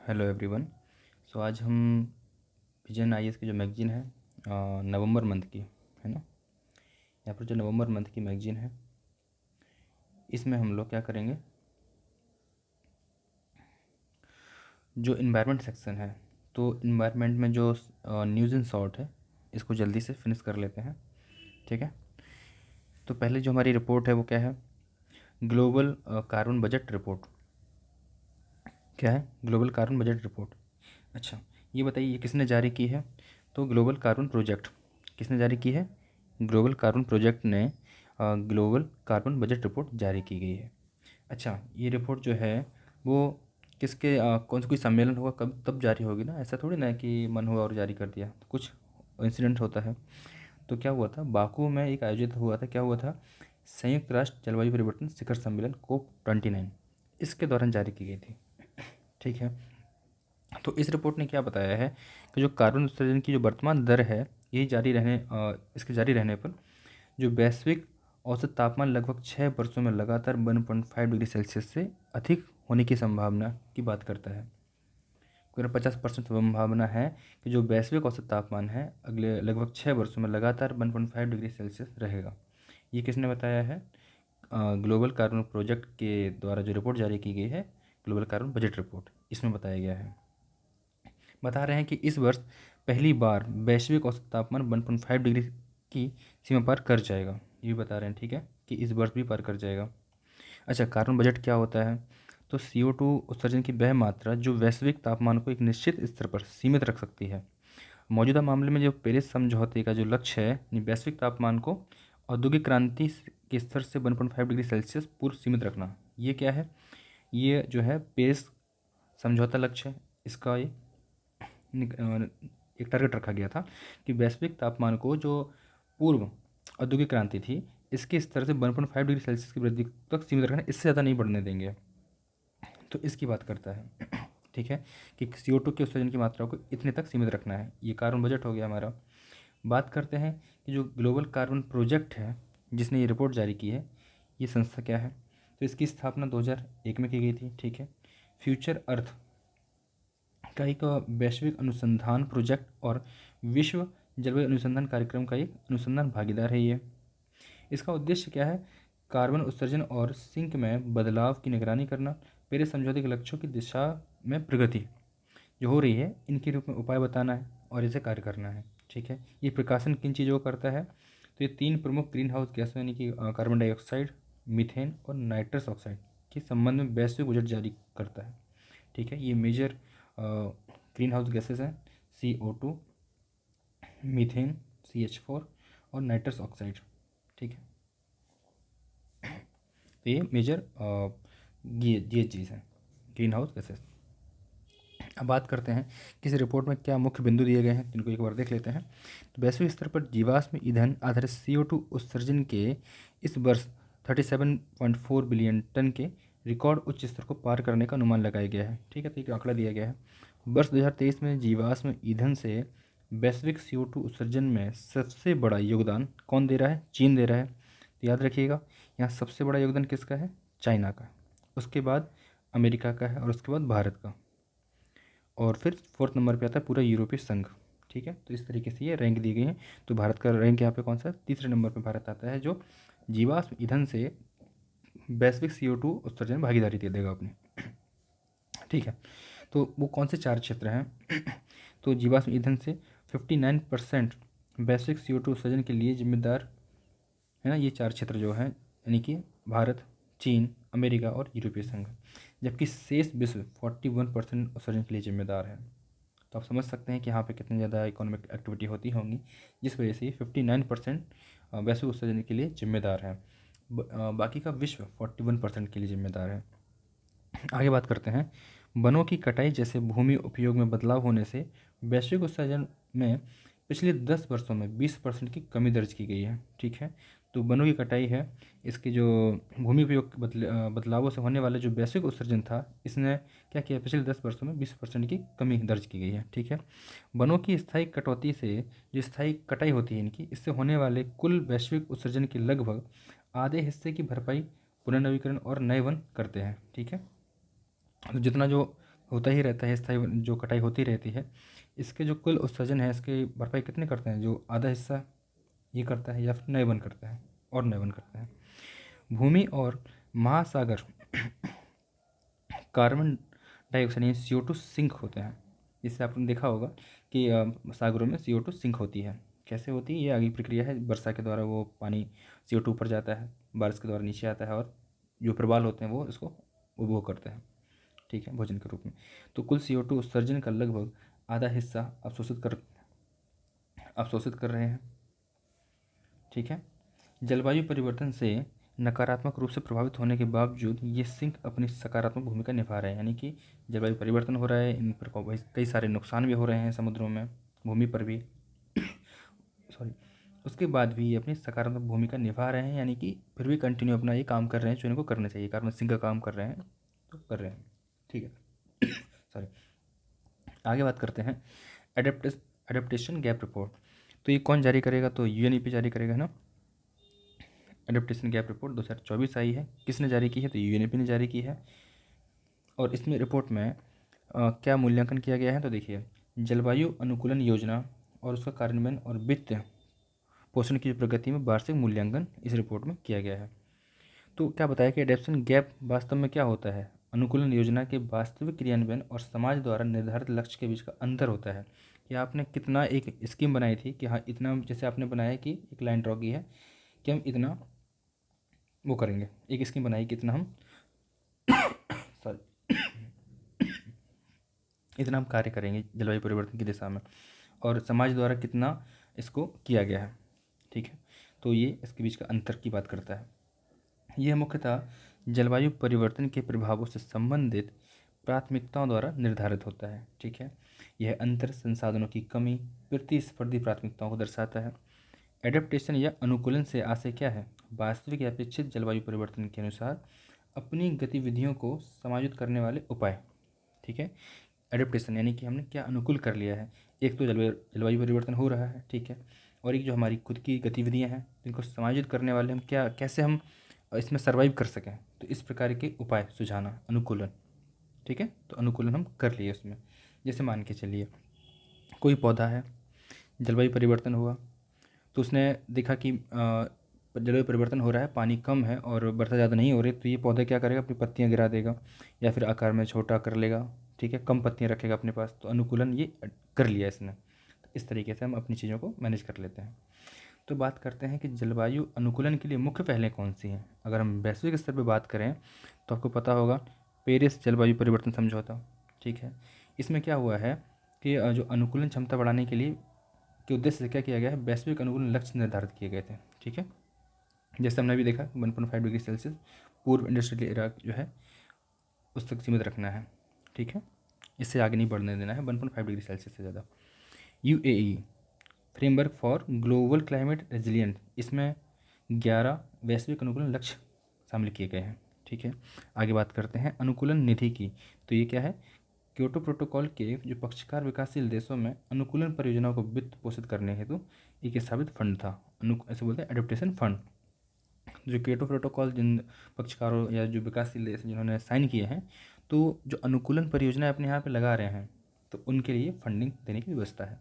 Hello everyone. सो आज हम vision IAS की जो मैगजीन है नवंबर मंथ की है ना, यहाँ पर जो नवंबर मंथ की मैगजीन है इसमें हम लोग क्या करेंगे, जो इन्वायरमेंट सेक्शन है तो इन्वायरमेंट में जो न्यूज़ इन शॉर्ट है इसको जल्दी से फिनिश कर लेते हैं। ठीक है, तो पहले जो हमारी रिपोर्ट है वो क्या है, ग्लोबल कार्बन बजट रिपोर्ट। क्या है ग्लोबल कार्बन बजट रिपोर्ट? अच्छा, ये बताइए ये किसने जारी की है? तो ग्लोबल कार्बन प्रोजेक्ट किसने जारी की है? ग्लोबल कार्बन प्रोजेक्ट ने ग्लोबल कार्बन बजट रिपोर्ट जारी की गई है। अच्छा, ये रिपोर्ट जो है वो किसके कौन सा कोई सम्मेलन होगा कब तब जारी होगी ना, ऐसा थोड़ी ना है कि मन हुआ और जारी कर दिया, तो कुछ इंसिडेंट होता है। तो क्या हुआ था, बाकू में एक आयोजित हुआ था, क्या हुआ था, संयुक्त राष्ट्र जलवायु परिवर्तन शिखर सम्मेलन COP29, इसके दौरान जारी की गई थी। ठीक है, तो इस रिपोर्ट ने क्या बताया है कि जो कार्बन उत्सर्जन की जो वर्तमान दर है यही जारी रहने इसके जारी रहने पर जो वैश्विक औसत तापमान लगभग 6 वर्षों में लगातार 1.5 डिग्री सेल्सियस से अधिक होने की संभावना की बात करता है। पूरा 50% संभावना है कि जो वैश्विक औसत तापमान है अगले लगभग 6 वर्षों में लगातार 1.5 डिग्री सेल्सियस रहेगा। ये किसने बताया है? ग्लोबल कार्बन प्रोजेक्ट के द्वारा जो रिपोर्ट जारी की गई है, ग्लोबल कार्बन बजट रिपोर्ट, इसमें बताया गया है। बता रहे हैं कि इस वर्ष पहली बार वैश्विक औसत तापमान 1.5 डिग्री की सीमा पार कर जाएगा, ये भी बता रहे हैं। ठीक है, कि इस वर्ष भी पार कर जाएगा। अच्छा, कार्बन बजट क्या होता है? तो CO2 उत्सर्जन की वह मात्रा जो वैश्विक तापमान को एक निश्चित स्तर पर सीमित रख सकती है। मौजूदा मामले में जो पेरिस समझौते का जो लक्ष्य है यानी वैश्विक तापमान को औद्योगिक क्रांति के स्तर से 1.5 डिग्री सेल्सियस पूर्व सीमित रखना, ये क्या है, ये जो है पेरिस समझौता लक्ष्य है, इसका ये एक टारगेट रखा गया था कि वैश्विक तापमान को जो पूर्व औद्योगिक क्रांति थी इसके स्तर से 1.5 डिग्री सेल्सियस की वृद्धि तक सीमित रखना, इससे ज़्यादा नहीं बढ़ने देंगे। तो इसकी बात करता है। ठीक है, कि CO2 के उत्सर्जन की मात्रा को इतने तक सीमित रखना है। ये कार्बन बजट हो गया हमारा। बात करते हैं कि जो ग्लोबल कार्बन प्रोजेक्ट है जिसने ये रिपोर्ट जारी की है, ये संस्था क्या है? तो इसकी स्थापना 2001 में की गई थी। ठीक है, फ्यूचर अर्थ का एक वैश्विक अनुसंधान प्रोजेक्ट और विश्व जलवायु अनुसंधान कार्यक्रम का एक अनुसंधान भागीदार है ये। इसका उद्देश्य क्या है? कार्बन उत्सर्जन और सिंक में बदलाव की निगरानी करना, पेरिस समझौते के लक्ष्यों की दिशा में प्रगति जो हो रही है इनके रूप में उपाय बताना है और इसे कार्य करना है। ठीक है, ये प्रकाशन किन चीज़ों को करता है? तो ये 3 प्रमुख ग्रीन हाउस गैसों यानी कि कार्बन डाइऑक्साइड, मीथेन और नाइट्रस ऑक्साइड के संबंध में वैश्विक बजट जारी करता है। ठीक है, ये मेजर ग्रीन हाउस गैसेस हैं, CO2, मीथेन, CH4 और नाइट्रस ऑक्साइड। ठीक है, तो ये मेजर GHGs हैं, ग्रीन हाउस गैसेस। अब बात करते हैं कि इस रिपोर्ट में क्या मुख्य बिंदु दिए गए हैं, इनको एक बार देख लेते हैं। तो वैश्विक स्तर पर जीवाश्म ईंधन आधारित CO2 उत्सर्जन के इस वर्ष 37.4 बिलियन टन के रिकॉर्ड उच्च स्तर को पार करने का अनुमान लगाया गया है। ठीक है, तो एक आंकड़ा दिया गया है। वर्ष 2023 में जीवाश्म ईंधन से वैश्विक CO2 उत्सर्जन में सबसे बड़ा योगदान कौन दे रहा है? चीन दे रहा है। तो याद रखिएगा, यहाँ सबसे बड़ा योगदान किसका है? चाइना का, उसके बाद अमेरिका का है और उसके बाद भारत का, और फिर 4th नंबर पे आता है पूरा यूरोपीय संघ। ठीक है, तो इस तरीके से ये रैंक दी गई है। तो भारत का रैंक यहाँ पे कौन सा? तीसरे नंबर पे भारत आता है, जो जीवाश्म ईंधन से वैश्विक CO2 उत्सर्जन में भागीदारी दे देगा अपनी। ठीक है, तो वो कौन से 4 क्षेत्र हैं? तो जीवाश्म ईंधन से 59% वैश्विक CO2 उत्सर्जन के लिए जिम्मेदार है ना, ये 4 क्षेत्र जो हैं यानी कि भारत, चीन, अमेरिका और यूरोपीय संघ, जबकि शेष विश्व 41% उत्सर्जन के लिए जिम्मेदार है। तो आप समझ सकते हैं कि यहाँ पे कितनी ज़्यादा इकोनॉमिक एक्टिविटी होती होंगी जिस वजह से 59% वैश्विक उत्सर्जन के लिए जिम्मेदार है। बाकी का विश्व 41% के लिए जिम्मेदार है। आगे बात करते हैं, वनों की कटाई जैसे भूमि उपयोग में बदलाव होने से वैश्विक उत्सर्जन में पिछले 10 वर्षों में 20% की कमी दर्ज की गई है। ठीक है, तो वनों की कटाई है, इसके जो भूमि उपयोग के बदलावों से होने वाले जो वैश्विक उत्सर्जन था इसने क्या किया, पिछले 10 वर्षों में 20% की कमी दर्ज की गई है। ठीक है, वनों की स्थायी कटौती से जो स्थायी कटाई होती है इनकी, इससे होने वाले कुल वैश्विक उत्सर्जन के लगभग आधे हिस्से की भरपाई पुनर्नवीकरण और नए वन करते हैं। ठीक है, तो जितना जो होता ही रहता है, स्थायी जो कटाई होती रहती है, इसके जो कुल उत्सर्जन है इसकी भरपाई कितने करते हैं? जो आधा हिस्सा ये करता है या फिर नए वन करता है और नए वन करता है। भूमि और महासागर कार्बन डाइऑक्साइड यानी CO2 सिंक होते हैं। इससे आपने देखा होगा कि सागरों में CO2 सिंक होती है। कैसे होती है? ये आगे प्रक्रिया है, वर्षा के द्वारा वो पानी CO2 ऊपर जाता है, बारिश के द्वारा नीचे आता है और जो प्रवाल होते हैं वो इसको उपभोग करते हैं, ठीक है, भोजन के रूप में। तो कुल CO2 उत्सर्जन का लगभग आधा हिस्सा अवशोषित कर रहे हैं, ठीक है। जलवायु परिवर्तन से नकारात्मक रूप से प्रभावित होने के बावजूद ये सिंक अपनी सकारात्मक भूमिका निभा रहे हैं, यानी कि जलवायु परिवर्तन हो रहा है, इन पर कई सारे नुकसान भी हो रहे हैं समुद्रों में, भूमि पर भी सॉरी, उसके बाद भी ये अपनी सकारात्मक भूमिका निभा रहे हैं, यानी कि फिर भी कंटिन्यू अपना ये काम कर रहे हैं जो इनको करना चाहिए, कार्बन सिंक का काम कर रहे हैं तो कर रहे हैं, ठीक है। सॉरी, आगे बात करते हैं एडेप्टेशन गैप रिपोर्ट। तो ये कौन जारी करेगा? तो UNEP जारी करेगा ना। एडेप्टेशन गैप रिपोर्ट 2024 आई है। किसने जारी की है? तो UNEP ने जारी की है। और इसमें रिपोर्ट में क्या मूल्यांकन किया गया है? तो देखिए, जलवायु अनुकूलन योजना और उसका कार्यान्वयन और वित्त पोषण की प्रगति में वार्षिक मूल्यांकन इस रिपोर्ट में किया गया है। तो क्या बताया कि एडेप्शन गैप वास्तव में क्या होता है? अनुकूलन योजना के वास्तविक क्रियान्वयन और समाज द्वारा निर्धारित लक्ष्य के बीच का अंतर होता है कि आपने कितना एक स्कीम बनाई थी कि हाँ इतना, जैसे आपने बनाया कि एक लाइन ड्रॉ की है कि हम इतना वो करेंगे, एक स्कीम बनाई कि इतना हम सॉरी इतना हम कार्य करेंगे जलवायु परिवर्तन की दिशा में, और समाज द्वारा कितना इसको किया गया है, ठीक है। तो ये इसके बीच का अंतर की बात करता है। यह मुख्यतः जलवायु परिवर्तन के प्रभावों से संबंधित प्राथमिकताओं द्वारा निर्धारित होता है, ठीक है। यह अंतर संसाधनों की कमी, प्रतिस्पर्धी प्राथमिकताओं को दर्शाता है। एडेप्टेशन या अनुकूलन से आशय क्या है? वास्तविक या अपेक्षित जलवायु परिवर्तन के अनुसार अपनी गतिविधियों को समायोजित करने वाले उपाय, ठीक है। एडेप्टेशन यानी कि हमने क्या अनुकूल कर लिया है, एक तो जलवायु परिवर्तन हो रहा है, ठीक है, और एक जो हमारी खुद की गतिविधियां हैं जिनको समायोजित करने वाले हम क्या, कैसे हम इसमें सर्वाइव कर सकें, तो इस प्रकार के उपाय सुझाना अनुकूलन, ठीक है। तो अनुकूलन हम कर लिए उसमें। जैसे मान के चलिए कोई पौधा है, जलवायु परिवर्तन हुआ तो उसने देखा कि जलवायु परिवर्तन हो रहा है, पानी कम है और वर्षा ज़्यादा नहीं हो रही, तो ये पौधा क्या करेगा? अपनी पत्तियां गिरा देगा या फिर आकार में छोटा कर लेगा, ठीक है, कम पत्तियां रखेगा अपने पास। तो अनुकूलन ये कर लिया इसने। तो इस तरीके से हम अपनी चीज़ों को मैनेज कर लेते हैं। तो बात करते हैं कि जलवायु अनुकूलन के लिए मुख्य पहलें कौन सी हैं। अगर हम वैश्विक स्तर पर बात करें तो आपको पता होगा पेरिस जलवायु परिवर्तन समझौता, ठीक है। इसमें क्या हुआ है कि जो अनुकूलन क्षमता बढ़ाने के लिए के उद्देश्य से क्या किया गया है? वैश्विक अनुकूलन लक्ष्य निर्धारित किए गए थे, ठीक है। जैसे हमने भी देखा 1.5 डिग्री सेल्सियस पूर्व इंडस्ट्रियल एरा जो है उस तक सीमित रखना है, ठीक है, इससे आगे नहीं बढ़ने देना है 1.5 डिग्री सेल्सियस से ज़्यादा। UAE framework for global climate resilient, इसमें 11 वैश्विक अनुकूलन लक्ष्य शामिल किए गए हैं, ठीक है। आगे बात करते हैं अनुकूलन निधि की। तो ये क्या है? क्योटो प्रोटोकॉल के जो पक्षकार विकासशील देशों में अनुकूलन परियोजनाओं को वित्त पोषित करने हेतु एक स्थापित फंड था, ऐसे बोलते हैं एडेप्टेशन फंड। जो क्योटो प्रोटोकॉल जिन पक्षकारों या जो विकासशील देश जिन्होंने साइन किए हैं, तो जो अनुकूलन परियोजनाएं अपने यहाँ पे लगा रहे हैं तो उनके लिए फंडिंग देने की व्यवस्था है।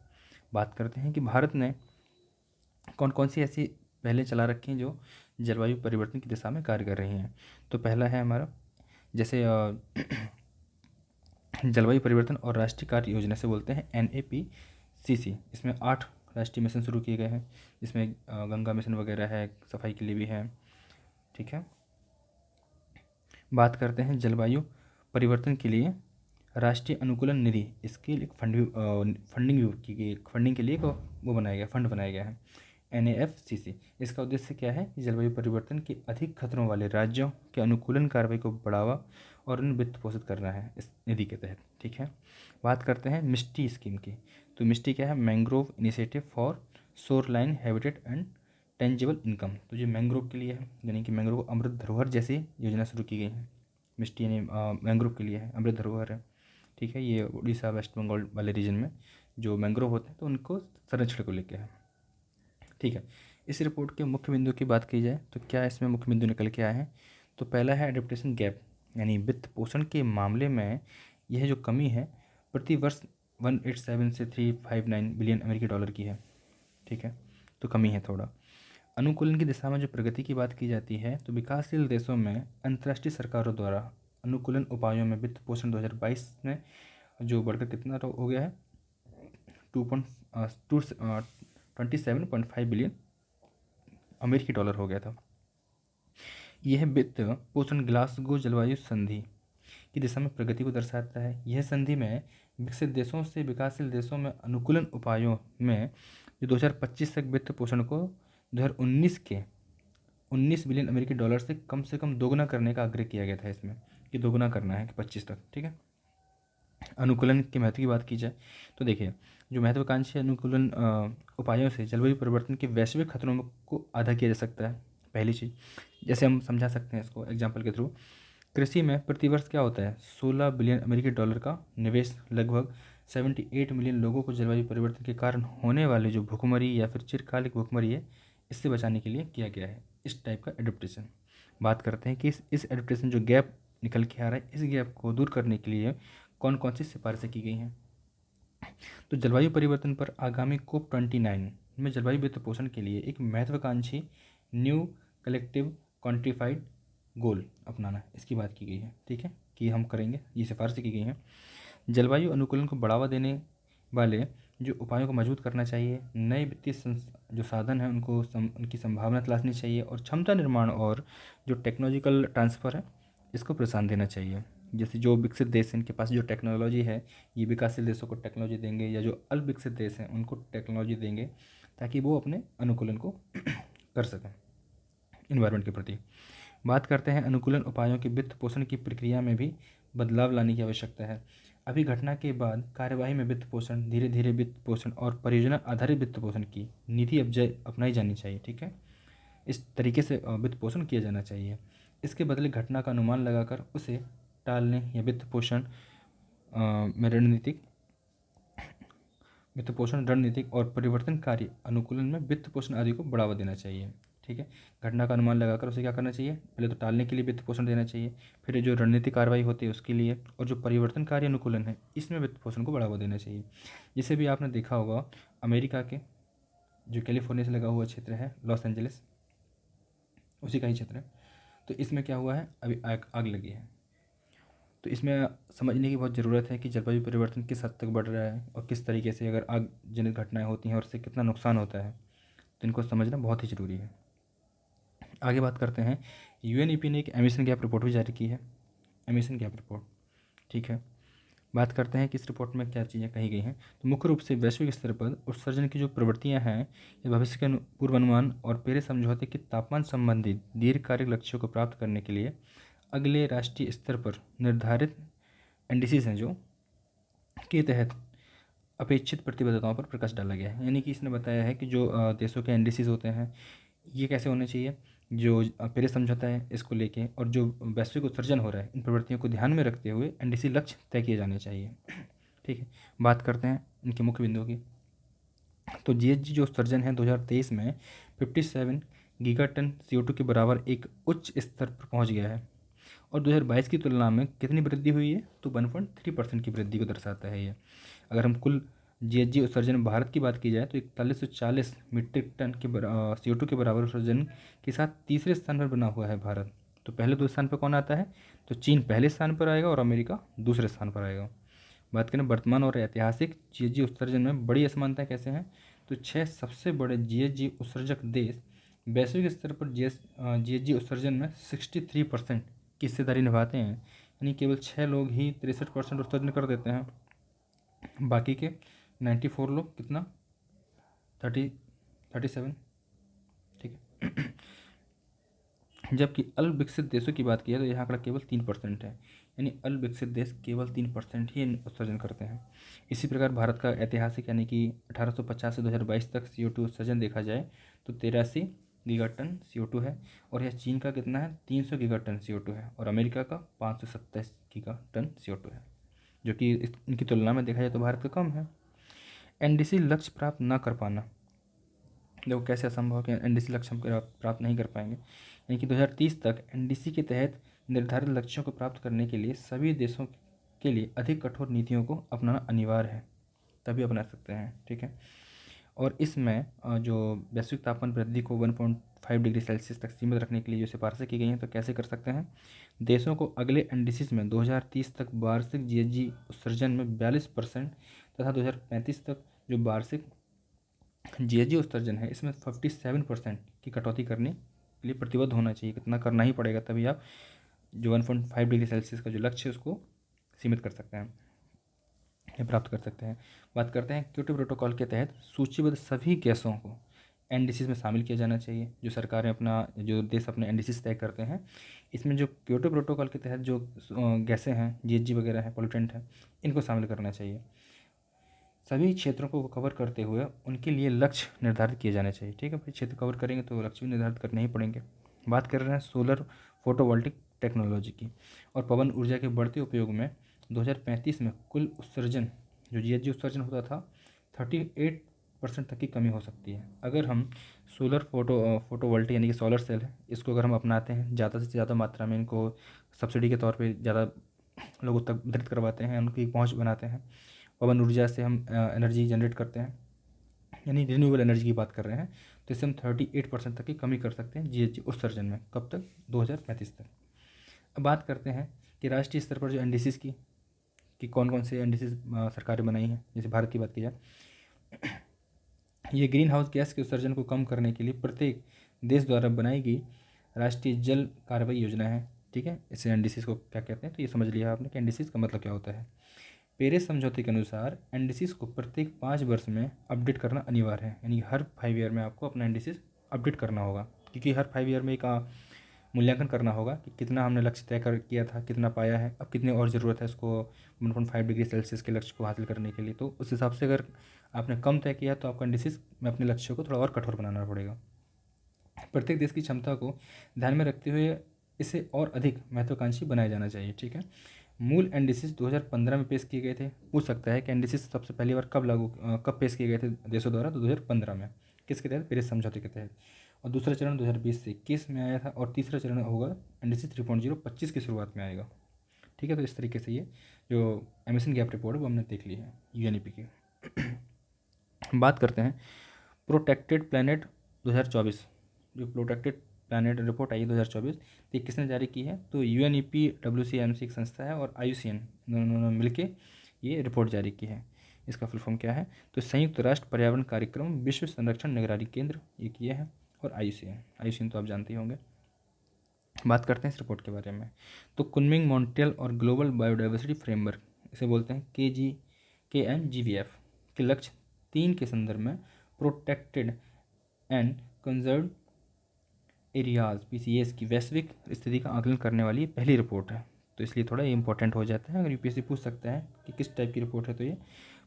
बात करते हैं कि भारत ने कौन कौन सी ऐसी पहलें चला रखी हैं जो जलवायु परिवर्तन की दिशा में कार्य कर रही हैं। तो पहला है हमारा, जैसे जलवायु परिवर्तन और राष्ट्रीय कार्य योजना से बोलते हैं NAPCC। इसमें 8 राष्ट्रीय मिशन शुरू किए गए हैं, जिसमें गंगा मिशन वगैरह है, सफाई के लिए भी है, ठीक है। बात करते हैं जलवायु परिवर्तन के लिए राष्ट्रीय अनुकूलन निधि, इसके लिए फंडिंग के लिए वो बनाया गया, फंड बनाया गया है NAFCC। इसका उद्देश्य क्या है? कि जलवायु परिवर्तन के अधिक खतरों वाले राज्यों के अनुकूलन कार्रवाई को बढ़ावा और उन्हें वित्त पोषित करना है इस निधि के तहत, ठीक है। बात करते हैं मिस्टी स्कीम की। तो मिस्टी क्या है? Mangrove initiative for shoreline habitat and tangible income. तो ये मैंग्रोव के लिए है, यानी कि मैंग्रोव अमृत धरोहर जैसी योजना शुरू की गई है। मिस्टी यानी मैंग्रोव के लिए है, अमृत धरोहर है, ठीक है। ये उड़ीसा वेस्ट बंगाल वाले रीजन में जो मैंग्रोव होते हैं तो उनको संरक्षण को लेकर है, ठीक है। इस रिपोर्ट के मुख्य बिंदु की बात की जाए तो क्या इसमें मुख्य बिंदु निकल के आए हैं? तो पहला है एडेप्टेशन गैप, यानी वित्त पोषण के मामले में यह जो कमी है प्रति वर्ष 187 से 359 बिलियन अमेरिकी डॉलर की है। ठीक है, तो कमी है थोड़ा। अनुकूलन की दिशा में जो प्रगति की बात की जाती है तो विकासशील देशों में अंतर्राष्ट्रीय सरकारों द्वारा अनुकूलन उपायों में वित्त पोषण 2022 में जो बढ़कर कितना हो गया है 27.5 बिलियन अमेरिकी डॉलर हो गया था। यह वित्त पोषण ग्लासगो जलवायु संधि की दिशा में प्रगति को दर्शाता है। यह संधि में विकसित देशों से विकासशील देशों में अनुकूलन उपायों में जो 2025 तक वित्त पोषण को 2019 के 19 बिलियन अमेरिकी डॉलर से कम दोगुना करने का आग्रह किया गया था इसमें, कि दोगुना करना है कि 25 तक। ठीक है, अनुकूलन के महत्व की बात की जाए तो देखिए, जो महत्वाकांक्षी अनुकूलन उपायों से जलवायु परिवर्तन के वैश्विक खतरों को आधा किया जा सकता है। पहली चीज़, जैसे हम समझा सकते हैं इसको एग्जाम्पल के थ्रू, कृषि में प्रतिवर्ष क्या होता है 16 बिलियन अमेरिकी डॉलर का निवेश लगभग 78 मिलियन लोगों को जलवायु परिवर्तन के कारण होने वाले जो भूखमरी या फिर चिरकालिक भूखमरी है इससे बचाने के लिए किया गया है। इस टाइप का एडप्टेशन बात करते हैं कि इस एडप्टेशन जो गैप निकल के आ रहा है, इस गैप को दूर करने के लिए कौन कौन सी सिफारिशें की गई हैं। तो जलवायु परिवर्तन पर आगामी COP29 में जलवायु वित्त पोषण के लिए एक महत्वाकांक्षी न्यू कलेक्टिव क्वांटिफाइड गोल अपनाना, इसकी बात की गई है। ठीक है, कि हम करेंगे, ये सिफारिशें की गई हैं। जलवायु अनुकूलन को बढ़ावा देने वाले जो उपायों को मजबूत करना चाहिए, नए वित्तीय जो साधन हैं उनकी संभावना तलाशनी चाहिए, और क्षमता निर्माण और जो टेक्नोलॉजिकल ट्रांसफ़र है इसको प्रोत्साहन देना चाहिए। जैसे जो विकसित देश हैं इनके पास जो टेक्नोलॉजी है, ये विकासशील देशों को टेक्नोलॉजी देंगे, या जो अल्प विकसित देश हैं उनको टेक्नोलॉजी देंगे ताकि वो अपने अनुकूलन को कर सकें इन्वायरमेंट के प्रति। बात करते हैं अनुकूलन उपायों के वित्त पोषण की प्रक्रिया में भी बदलाव लाने की आवश्यकता है। अभी घटना के बाद कार्यवाही में वित्त पोषण, धीरे धीरे वित्त पोषण और परियोजना आधारित वित्त पोषण की नीति अपनाई जानी चाहिए। ठीक है, इस तरीके से वित्त पोषण किया जाना चाहिए। इसके बदले घटना का अनुमान लगाकर उसे टालने या वित्त पोषण रणनीतिक और परिवर्तनकारी अनुकूलन में वित्त पोषण आदि को बढ़ावा देना चाहिए। ठीक है, घटना का अनुमान लगाकर उसे क्या करना चाहिए, पहले तो टालने के लिए वित्त पोषण देना चाहिए, फिर जो रणनीतिक कार्रवाई होती है उसके लिए, और जो परिवर्तनकारी अनुकूलन है इसमें वित्त पोषण को बढ़ावा देना चाहिए। जिसे भी आपने देखा होगा अमेरिका के जो कैलिफोर्निया से लगा हुआ क्षेत्र है लॉस एंजलिस, उसी का ही क्षेत्र है। तो इसमें क्या हुआ है, अभी आग लगी है। तो इसमें समझने की बहुत ज़रूरत है कि जलवायु परिवर्तन किस हद तक बढ़ रहा है और किस तरीके से अगर आग जनित घटनाएँ होती हैं और उससे कितना नुकसान होता है, तो इनको समझना बहुत ही ज़रूरी है। आगे बात करते हैं, UNEP ने एक एमिशन गैप रिपोर्ट भी जारी की है, एमिशन गैप रिपोर्ट। ठीक है, बात करते हैं कि इस रिपोर्ट में क्या चीज़ें कही गई हैं। तो मुख्य रूप से वैश्विक स्तर पर उत्सर्जन की जो प्रवृत्तियां हैं, ये भविष्य के पूर्वानुमान और पेरिस समझौते के तापमान संबंधित दीर्घकालिक लक्ष्यों को प्राप्त करने के लिए अगले राष्ट्रीय स्तर पर निर्धारित NDCs हैं जो के तहत अपेक्षित प्रतिबद्धताओं पर प्रकाश डाला गया है। यानी कि इसने बताया है कि जो देशों के NDCs होते हैं ये कैसे होने चाहिए, जो पेरिस समझौता है इसको लेके, और जो वैश्विक उत्सर्जन हो रहा है इन प्रवृत्तियों को ध्यान में रखते हुए NDC लक्ष्य तय किए जाने चाहिए। ठीक है, बात करते हैं इनके मुख्य बिंदुओं की। तो GHG जो उत्सर्जन है 2023 में 57 गीगाटन CO2 के बराबर एक उच्च स्तर पर पहुंच गया है, और 2022 की तुलना में कितनी वृद्धि हुई है, तो 1.3% की वृद्धि को दर्शाता है ये। अगर हम कुल GHG उत्सर्जन भारत की बात की जाए तो 4140 मीट्रिक टन के CO2 के बराबर उत्सर्जन के साथ तीसरे स्थान पर बना हुआ है भारत। तो पहले 2 स्थान पर कौन आता है, तो चीन पहले स्थान पर आएगा और अमेरिका दूसरे स्थान पर आएगा। बात करें वर्तमान और ऐतिहासिक GHG उत्सर्जन में बड़ी असमानता कैसे हैं, तो 6 सबसे बड़े GHG उत्सर्जक देश वैश्विक स्तर पर GHG उत्सर्जन में 63% की हिस्सेदारी निभाते हैं। यानी केवल 6 लोग ही 63% उत्सर्जन कर देते हैं, बाकी के 94 लोग कितना 37। ठीक है, जबकि अल्प विकसित देशों की बात की जाए तो यह आंकड़ा केवल 3% है। यानी अल्प विकसित देश केवल 3% ही उत्सर्जन करते हैं। इसी प्रकार भारत का ऐतिहासिक यानी कि 1850 से 2022 तक CO2 उत्सर्जन देखा जाए तो 83 गीगाटन CO2 है, और यह चीन का कितना है 300 गीगाटन CO2 है, और अमेरिका का 527 गीगाटन CO2 है, जो कि इनकी तुलना में देखा जाए तो भारत का कम है। NDC लक्ष्य प्राप्त न कर पाना, देखो कैसे असंभव है कि NDC लक्ष्य हम प्राप्त नहीं कर पाएंगे। यानी कि 2030 तक NDC के तहत निर्धारित लक्ष्यों को प्राप्त करने के लिए सभी देशों के लिए अधिक कठोर नीतियों को अपनाना अनिवार्य है, तभी अपना सकते हैं। ठीक है, और इसमें जो वैश्विक तापमान वृद्धि को 1.5 डिग्री सेल्सियस तक सीमित रखने के लिए जो सिफारिशें की गई हैं, तो कैसे कर सकते हैं। देशों को अगले एनडीसीज में 2030 तक वार्षिक जीएचजी उत्सर्जन में 42% तथा 2035 तक जो वार्षिक जीएचजी उत्सर्जन है इसमें 57% की कटौती करने के लिए प्रतिबद्ध होना चाहिए। कितना करना ही पड़ेगा, तभी आप जो 1.5 डिग्री सेल्सियस का जो लक्ष्य है उसको सीमित कर सकते हैं या प्राप्त कर सकते हैं। बात करते हैं क्योटो प्रोटोकॉल के तहत सूचीबद्ध सभी गैसों को एनडीसीज में शामिल किया जाना चाहिए। जो सरकारें जो देश अपने एनडीसीज तय करते हैं, इसमें जो क्योटो प्रोटोकॉल के तहत जो गैसें हैं, जीएचजी वगैरह है, पोल्यूटेंट है, इनको शामिल करना चाहिए। सभी क्षेत्रों को कवर करते हुए उनके लिए लक्ष्य निर्धारित किए जाने चाहिए। ठीक है भाई, क्षेत्र कवर करेंगे तो लक्ष्य भी निर्धारित करने ही पड़ेंगे। बात कर रहे हैं सोलर फोटोवोल्टिक टेक्नोलॉजी की और पवन ऊर्जा के बढ़ते उपयोग में 2035 में कुल उत्सर्जन जो जीएचजी उत्सर्जन होता था 38% तक की कमी हो सकती है। अगर हम सोलर फोटोवोल्टिक यानी कि सोलर सेल है, इसको अगर हम अपनाते हैं, ज़्यादा से ज़्यादा मात्रा में इनको सब्सिडी के तौर पे ज़्यादा लोगों तक वितरित करवाते हैं, उनकी पहुंच बनाते हैं, पवन ऊर्जा से हम एनर्जी जनरेट करते हैं, यानी रिन्यूएबल एनर्जी की बात कर रहे हैं, तो इससे हम 38% तक की कमी कर सकते हैं जीएचजी उत्सर्जन में। कब तक? 2035 तक। अब बात करते हैं कि राष्ट्रीय स्तर पर जो एनडीसीज की कि कौन कौन से एनडीसीज सरकारें बनाई हैं। जैसे भारत की बात की जाए, ये ग्रीन हाउस गैस के उत्सर्जन को कम करने के लिए प्रत्येक देश द्वारा बनाई गई राष्ट्रीय जल कार्रवाई योजना है। ठीक है, इसे एनडीसीज को क्या कहते हैं, तो ये समझ लिया आपने कि एनडीसीज का मतलब क्या होता है। पेरिस समझौते के अनुसार एनडीसीज को प्रत्येक 5 वर्ष में अपडेट करना अनिवार्य है, यानी हर 5 ईयर में आपको अपना एनडीसीज अपडेट करना होगा, क्योंकि हर 5 ईयर में एक मूल्यांकन करना होगा कि कितना हमने लक्ष्य तय कर किया था, कितना पाया है, अब कितनी और ज़रूरत है इसको 1.5 डिग्री सेल्सियस के लक्ष्य को हासिल करने के लिए। तो उस हिसाब से अगर आपने कम तय किया तो आपको एनडीसीज में अपने लक्ष्यों को थोड़ा और कठोर बनाना पड़ेगा। प्रत्येक देश की क्षमता को ध्यान में रखते हुए इसे और अधिक महत्वाकांक्षी बनाया जाना चाहिए। ठीक है, मूल एनडीसीज 2015 में पेश किए गए थे। पूछ सकता है कि एनडीसीज सबसे पहली बार कब पेश किए गए थे देशों द्वारा, तो 2015 में। किसके तहत? पेरिस समझौते के तहत। और दूसरा चरण 2020 से 21 में आया था, और तीसरा चरण होगा एनडीसी 3.0 25 की शुरुआत में आएगा। ठीक है, तो इस तरीके से ये जो एमिशन गैप रिपोर्ट है वो हमने देख ली है यूएनईपी की। बात करते हैं प्रोटेक्टेड प्लैनेट 2024, जो प्रोटेक्टेड प्लैनेट रिपोर्ट आई 2024, तो ये किसने जारी की है? तो यूएनईपी WCMC एक संस्था है और IUCN दोनों मिलके ये रिपोर्ट जारी की है। इसका फुल फॉर्म क्या है? तो संयुक्त राष्ट्र पर्यावरण कार्यक्रम विश्व संरक्षण निगरानी केंद्र, एक ये है, और IUCN तो आप जानते ही होंगे। बात करते हैं इस रिपोर्ट के बारे में। तो कुनमिंग मॉन्ट्रियल और ग्लोबल बायोडाइवर्सिटी फ्रेमवर्क, इसे बोलते हैं KMGVF के लक्ष्य 3 के संदर्भ में protected and conserve areas PCAs की वैश्विक स्थिति का आकलन करने वाली पहली रिपोर्ट है। तो इसलिए थोड़ा ये इंपॉर्टेंट हो जाता है। अगर यूपीएससी पूछ सकता है कि किस टाइप की रिपोर्ट है, तो ये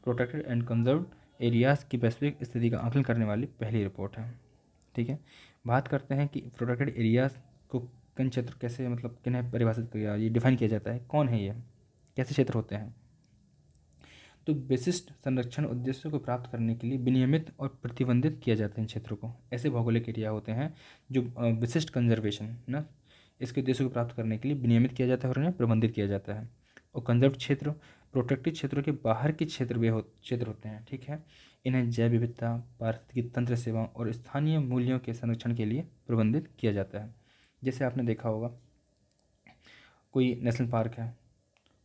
प्रोटेक्टेड एंड कंजर्व एरियाज की वैश्विक स्थिति का आकलन करने वाली पहली रिपोर्ट है। ठीक है, बात करते हैं कि प्रोटेक्टेड एरियाज को किन क्षेत्र कैसे, मतलब किन्हें परिभाषित किया, ये डिफाइन किया जाता है, कौन है ये, कैसे क्षेत्र होते हैं। तो विशिष्ट संरक्षण उद्देश्यों को प्राप्त करने के लिए विनियमित और प्रतिबंधित किया जाता है इन क्षेत्रों को। ऐसे भौगोलिक एरिया होते हैं जो विशिष्ट कंजर्वेशन ना, इसके उद्देश्यों को प्राप्त करने के लिए विनियमित किया जाता है और उन्हें प्रबंधित किया जाता है। और कंजर्व क्षेत्र प्रोटेक्टेड क्षेत्रों के बाहर के क्षेत्र होते हैं। ठीक है, इन्हें जैव विविधता, पारिस्थितिकी तंत्र सेवा और स्थानीय मूल्यों के संरक्षण के लिए प्रबंधित किया जाता है। जैसे आपने देखा होगा कोई नेशनल पार्क है,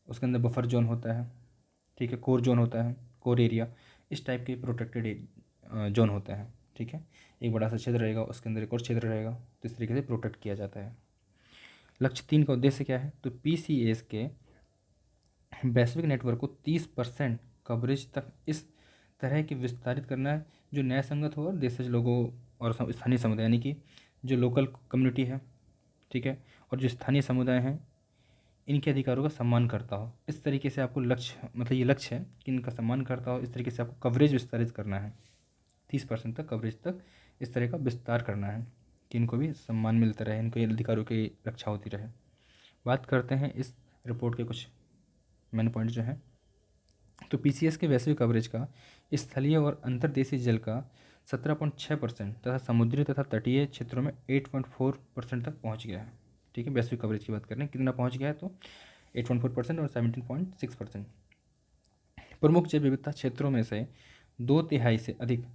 उसके अंदर बफर जोन होता है, ठीक है, कोर जोन होता है, कोर एरिया, इस टाइप के प्रोटेक्टेड जोन होते हैं। ठीक है, एक बड़ा सा क्षेत्र रहेगा, उसके अंदर एक और क्षेत्र रहेगा, तो इस तरीके से प्रोटेक्ट किया जाता है। लक्ष्य 3 का उद्देश्य क्या है? तो PCAs के वैश्विक नेटवर्क को 30% कवरेज तक इस तरह की विस्तारित करना है जो न्याय संगत हो और देशज लोगों और स्थानीय समुदाय, यानी कि जो लोकल कम्युनिटी है, ठीक है, और जो स्थानीय समुदाय हैं, इनके अधिकारों का सम्मान करता हो। इस तरीके से आपको लक्ष्य, मतलब ये लक्ष्य है कि इनका सम्मान करता हो, इस तरीके से आपको कवरेज विस्तारित करना है, 30% तक कवरेज तक इस तरह का विस्तार करना है कि इनको भी सम्मान मिलता रहे, इनको अधिकारों की रक्षा होती रहे। बात करते हैं इस रिपोर्ट के कुछ मेन पॉइंट जो हैं। तो PCS के वैश्विक कवरेज का स्थलीय और अंतर्देशीय जल का 17.6% तथा समुद्री तथा तटीय क्षेत्रों में 8.4% तक पहुंच गया है। ठीक है, वैश्विक कवरेज की बात करें कितना पहुंच गया है, तो 8.4% और 17.6%। प्रमुख जैव विविधता क्षेत्रों में से 2/3 से अधिक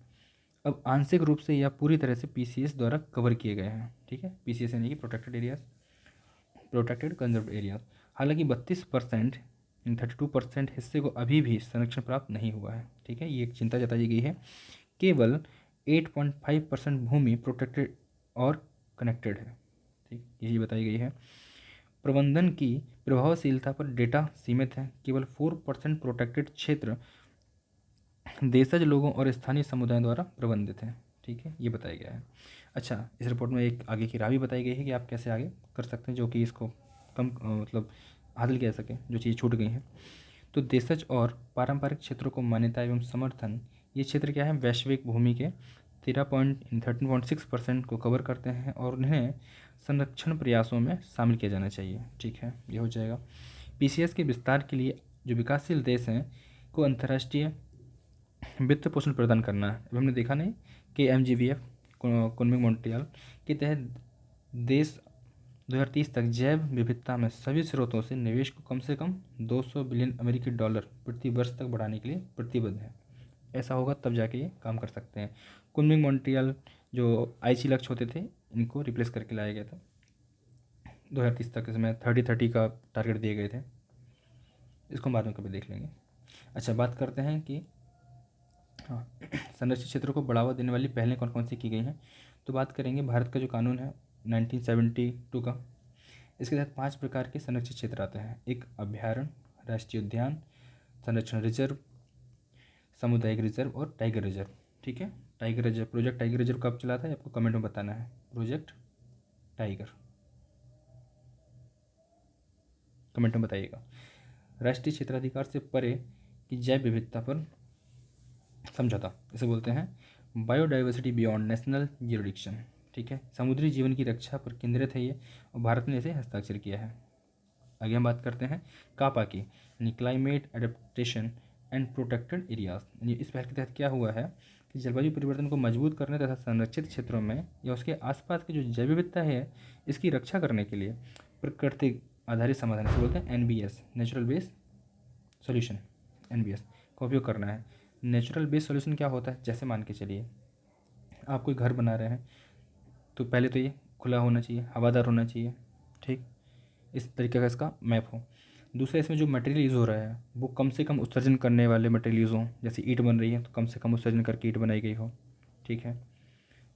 अब आंशिक रूप से या पूरी तरह से पीसीएस द्वारा कवर किए गए हैं। ठीक है, पीसीएस यानी कि protected areas, protected conserved areas. हालांकि 32% 32% हिस्से को अभी भी संरक्षण प्राप्त नहीं हुआ है। ठीक है, ये एक चिंता जताई गई है। केवल 8.5% भूमि प्रोटेक्टेड और कनेक्टेड है। ठीक, यही बताई गई है। प्रबंधन की प्रभावशीलता पर डेटा सीमित है। केवल 4% प्रोटेक्टेड क्षेत्र देशज लोगों और स्थानीय समुदायों द्वारा प्रबंधित है। ठीक है, ये बताया गया है। अच्छा, इस रिपोर्ट में एक आगे की राह भी बताई गई है कि आप कैसे आगे कर सकते हैं जो कि इसको कम मतलब हासिल किया जा सके, जो चीज़ छूट गई हैं। तो देशज और पारंपरिक क्षेत्रों को मान्यता एवं समर्थन, ये क्षेत्र क्या है, वैश्विक भूमि के 13.6% को कवर करते हैं और उन्हें संरक्षण प्रयासों में शामिल किया जाना चाहिए। ठीक है, ये हो जाएगा। पीसीएस के विस्तार के लिए जो विकासशील देश हैं को अंतर्राष्ट्रीय वित्त पोषण प्रदान करना है। अभी हमने देखा नहीं कि MGVF कुनमिंग मॉन्ट्रियल के तहत देश 2030 तक जैव विविधता में सभी स्रोतों से निवेश को कम से कम 200 बिलियन अमेरिकी डॉलर प्रति वर्ष तक बढ़ाने के लिए प्रतिबद्ध है। ऐसा होगा तब जाके ये काम कर सकते हैं। कुनमिंग मॉन्ट्रियल जो आईची लक्ष्य होते थे, इनको रिप्लेस करके लाया गया था 2030 तक। इसमें 30-30 का टारगेट दिए गए थे। इसको बाद में कभी देख लेंगे। अच्छा, बात करते हैं कि हाँ संरक्षित क्षेत्रों को बढ़ावा देने वाली पहलें कौन कौन सी की गई हैं। तो बात करेंगे भारत का जो कानून है 1972 का। इसके तहत 5 प्रकार के संरक्षित क्षेत्र आते हैं। एक अभ्यारण्य, राष्ट्रीय उद्यान, संरक्षण रिजर्व, सामुदायिक रिजर्व और टाइगर रिजर्व। ठीक है, tiger reserve, project tiger reserve कब चला था आपको कमेंट में बताना है। प्रोजेक्ट टाइगर कमेंट में बताइएगा। राष्ट्रीय क्षेत्राधिकार से परे की जैव विविधता पर समझौता, इसे बोलते हैं बायोडाइवर्सिटी बियॉन्ड नेशनल ज्यूरिडिक्शन। ठीक है, समुद्री जीवन की रक्षा पर केंद्रित है ये, और भारत ने इसे हस्ताक्षर किया है। आगे हम बात करते हैं कापा की, यानी climate adaptation and protected areas. यानी इस पहल के तहत क्या हुआ है कि जलवायु परिवर्तन को मजबूत करने तथा संरक्षित क्षेत्रों में या उसके आसपास की जो जैव विविधता है इसकी रक्षा करने के लिए प्रकृति आधारित समाधान, इसे बोलते हैं NBS, natural base solution, NBS का उपयोग करना है। नेचुरल बेस सॉल्यूशन क्या होता है, जैसे मान के चलिए आप कोई घर बना रहे हैं तो पहले तो ये खुला होना चाहिए, हवादार होना चाहिए। ठीक, इस तरीके का इसका मैप हो। दूसरा, इसमें जो मटेरियल यूज़ हो रहा है वो कम से कम उत्सर्जन करने वाले मटेरियल यूज़ हों। जैसे ईंट बन रही है तो कम से कम उत्सर्जन करके ईंट बनाई गई हो। ठीक है,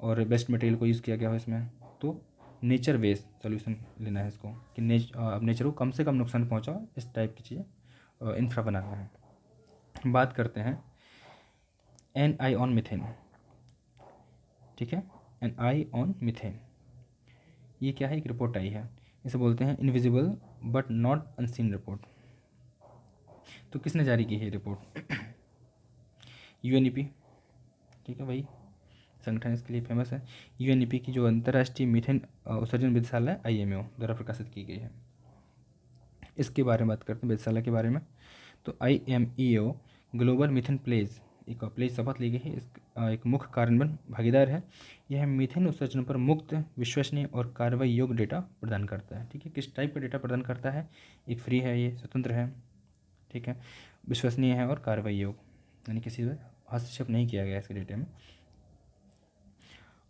और बेस्ट मटेरियल को यूज़ किया गया हो इसमें। तो नेचर बेस्ड सोल्यूशन लेना है इसको कि नेचर को कम से कम नुकसान पहुँचाओ, इस टाइप की चीज़ें इंफ्रा बनाना है। बात करते हैं NI ऑन मीथेन। ठीक है, NI ऑन मीथेन, ये क्या है, एक रिपोर्ट आई है। इसे बोलते हैं invisible but not unseen report. तो किसने जारी की है ये रिपोर्ट? UNEP। ठीक है भाई, संगठन इसके लिए फेमस है। UNEP की जो अंतर्राष्ट्रीय मीथेन उत्सर्जन वेधशाला IMO द्वारा प्रकाशित की गई है। इसके बारे में बात करते हैं वेधशाला के बारे में। तो IMEO ग्लोबल मीथेन प्लेज शपथ ली गई है। एक मुख्य कार्यान्वयन भागीदार है। यह मीथेन उत्सर्जन पर मुक्त, विश्वसनीय और कार्रवाई योग्य डेटा प्रदान करता है। ठीक है, किस टाइप का डेटा प्रदान करता है? एक फ्री है, ये स्वतंत्र है। ठीक है, विश्वसनीय है और कार्रवाई योग्य, यानी किसी से हस्तक्षेप नहीं किया गया इसके डेटा में।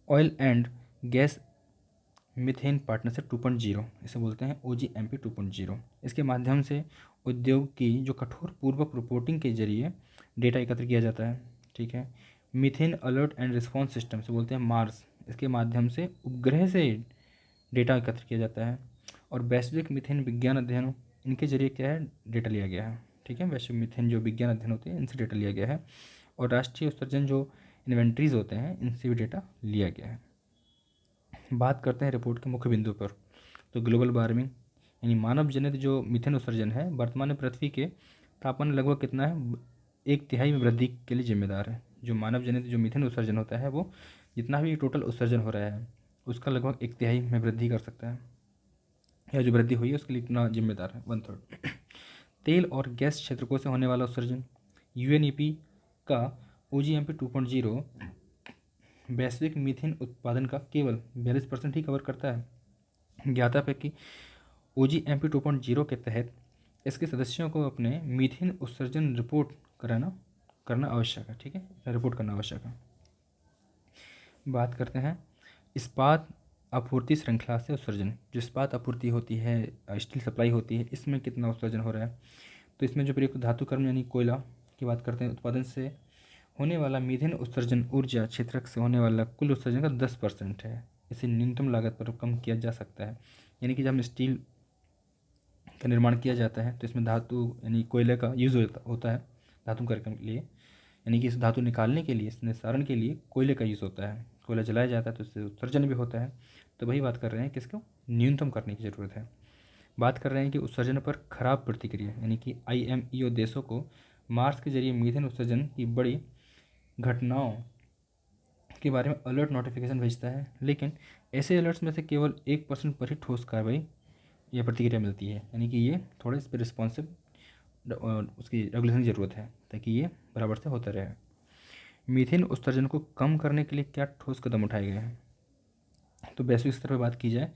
Oil and gas methane partnership 2.0, इसे बोलते हैं OGMP 2.0। इसके माध्यम से उद्योग की जो कठोर पूर्वक रिपोर्टिंग के जरिए डेटा एकत्र किया जाता है। ठीक है, methane alert and response system, से बोलते हैं मार्स, इसके माध्यम से उपग्रह से डेटा एकत्र किया जाता है। और वैश्विक मीथेन विज्ञान अध्ययनों, इनके जरिए क्या है, डेटा लिया गया है। ठीक है, वैश्विक मीथेन जो विज्ञान अध्ययन होते हैं इनसे डेटा लिया गया है। और राष्ट्रीय उत्सर्जन जो इन्वेंट्रीज होते हैं इनसे भी डेटा लिया गया है। बात करते हैं रिपोर्ट के मुख्य बिंदु पर। तो ग्लोबल वार्मिंग यानी मानव जनित जो मीथेन उत्सर्जन है वर्तमान में पृथ्वी के तापमान लगभग कितना है, 1/3 में वृद्धि के लिए जिम्मेदार है। जो मानव जनित जो मीथेन उत्सर्जन होता है वो जितना भी टोटल उत्सर्जन हो रहा है उसका लगभग 1/3 में वृद्धि कर सकता है, या जो वृद्धि हुई है उसके लिए इतना जिम्मेदार है, 1/3। तेल और गैस क्षेत्रकों से होने वाला उत्सर्जन, UNEP का OGMP 2.0 वैश्विक मीथेन उत्पादन का केवल 42% ही कवर करता है। ज्ञाता है कि OGMP 2.0 के तहत इसके सदस्यों को अपने मीथेन उत्सर्जन रिपोर्ट करना आवश्यक है। ठीक है, रिपोर्ट करना आवश्यक है। बात करते हैं इस्पात आपूर्ति श्रृंखला से उत्सर्जन। जो इस्पात आपूर्ति होती है, स्टील सप्लाई होती है, इसमें कितना उत्सर्जन हो रहा है। तो इसमें जो प्रयुक्त धातु कर्म यानी कोयला की बात करते हैं, उत्पादन से होने वाला मीथेन उत्सर्जन ऊर्जा क्षेत्रक से होने वाला कुल उत्सर्जन का 10% है। इसे न्यूनतम लागत पर कम किया जा सकता है। यानी कि जब हम स्टील का निर्माण किया जाता है तो इसमें धातु यानी कोयले का यूज़ होता है धातु कार्यक्रम के लिए, यानी कि इस धातु निकालने के लिए, इस निस्तारण के लिए कोयले का यूज़ होता है। कोयला जलाया जाता है तो इससे उत्सर्जन भी होता है। तो वही बात कर रहे हैं कि इसको न्यूनतम करने की ज़रूरत है। बात कर रहे हैं कि उत्सर्जन पर खराब प्रतिक्रिया, यानी कि IMEO देशों को मार्स के जरिए मीथेन उत्सर्जन की बड़ी घटनाओं के बारे में अलर्ट नोटिफिकेशन भेजता है, लेकिन ऐसे अलर्ट्स में से केवल 1% पर ही ठोस कार्रवाई या प्रतिक्रिया मिलती है। यानी कि ये थोड़ा इस पर रिस्पॉन्सिव उसकी रेगुलेशन की ज़रूरत है ताकि ये बराबर से होता रहे। मीथेन उत्सर्जन को कम करने के लिए क्या ठोस कदम उठाए गए हैं। तो वैश्विक स्तर पर बात की जाए,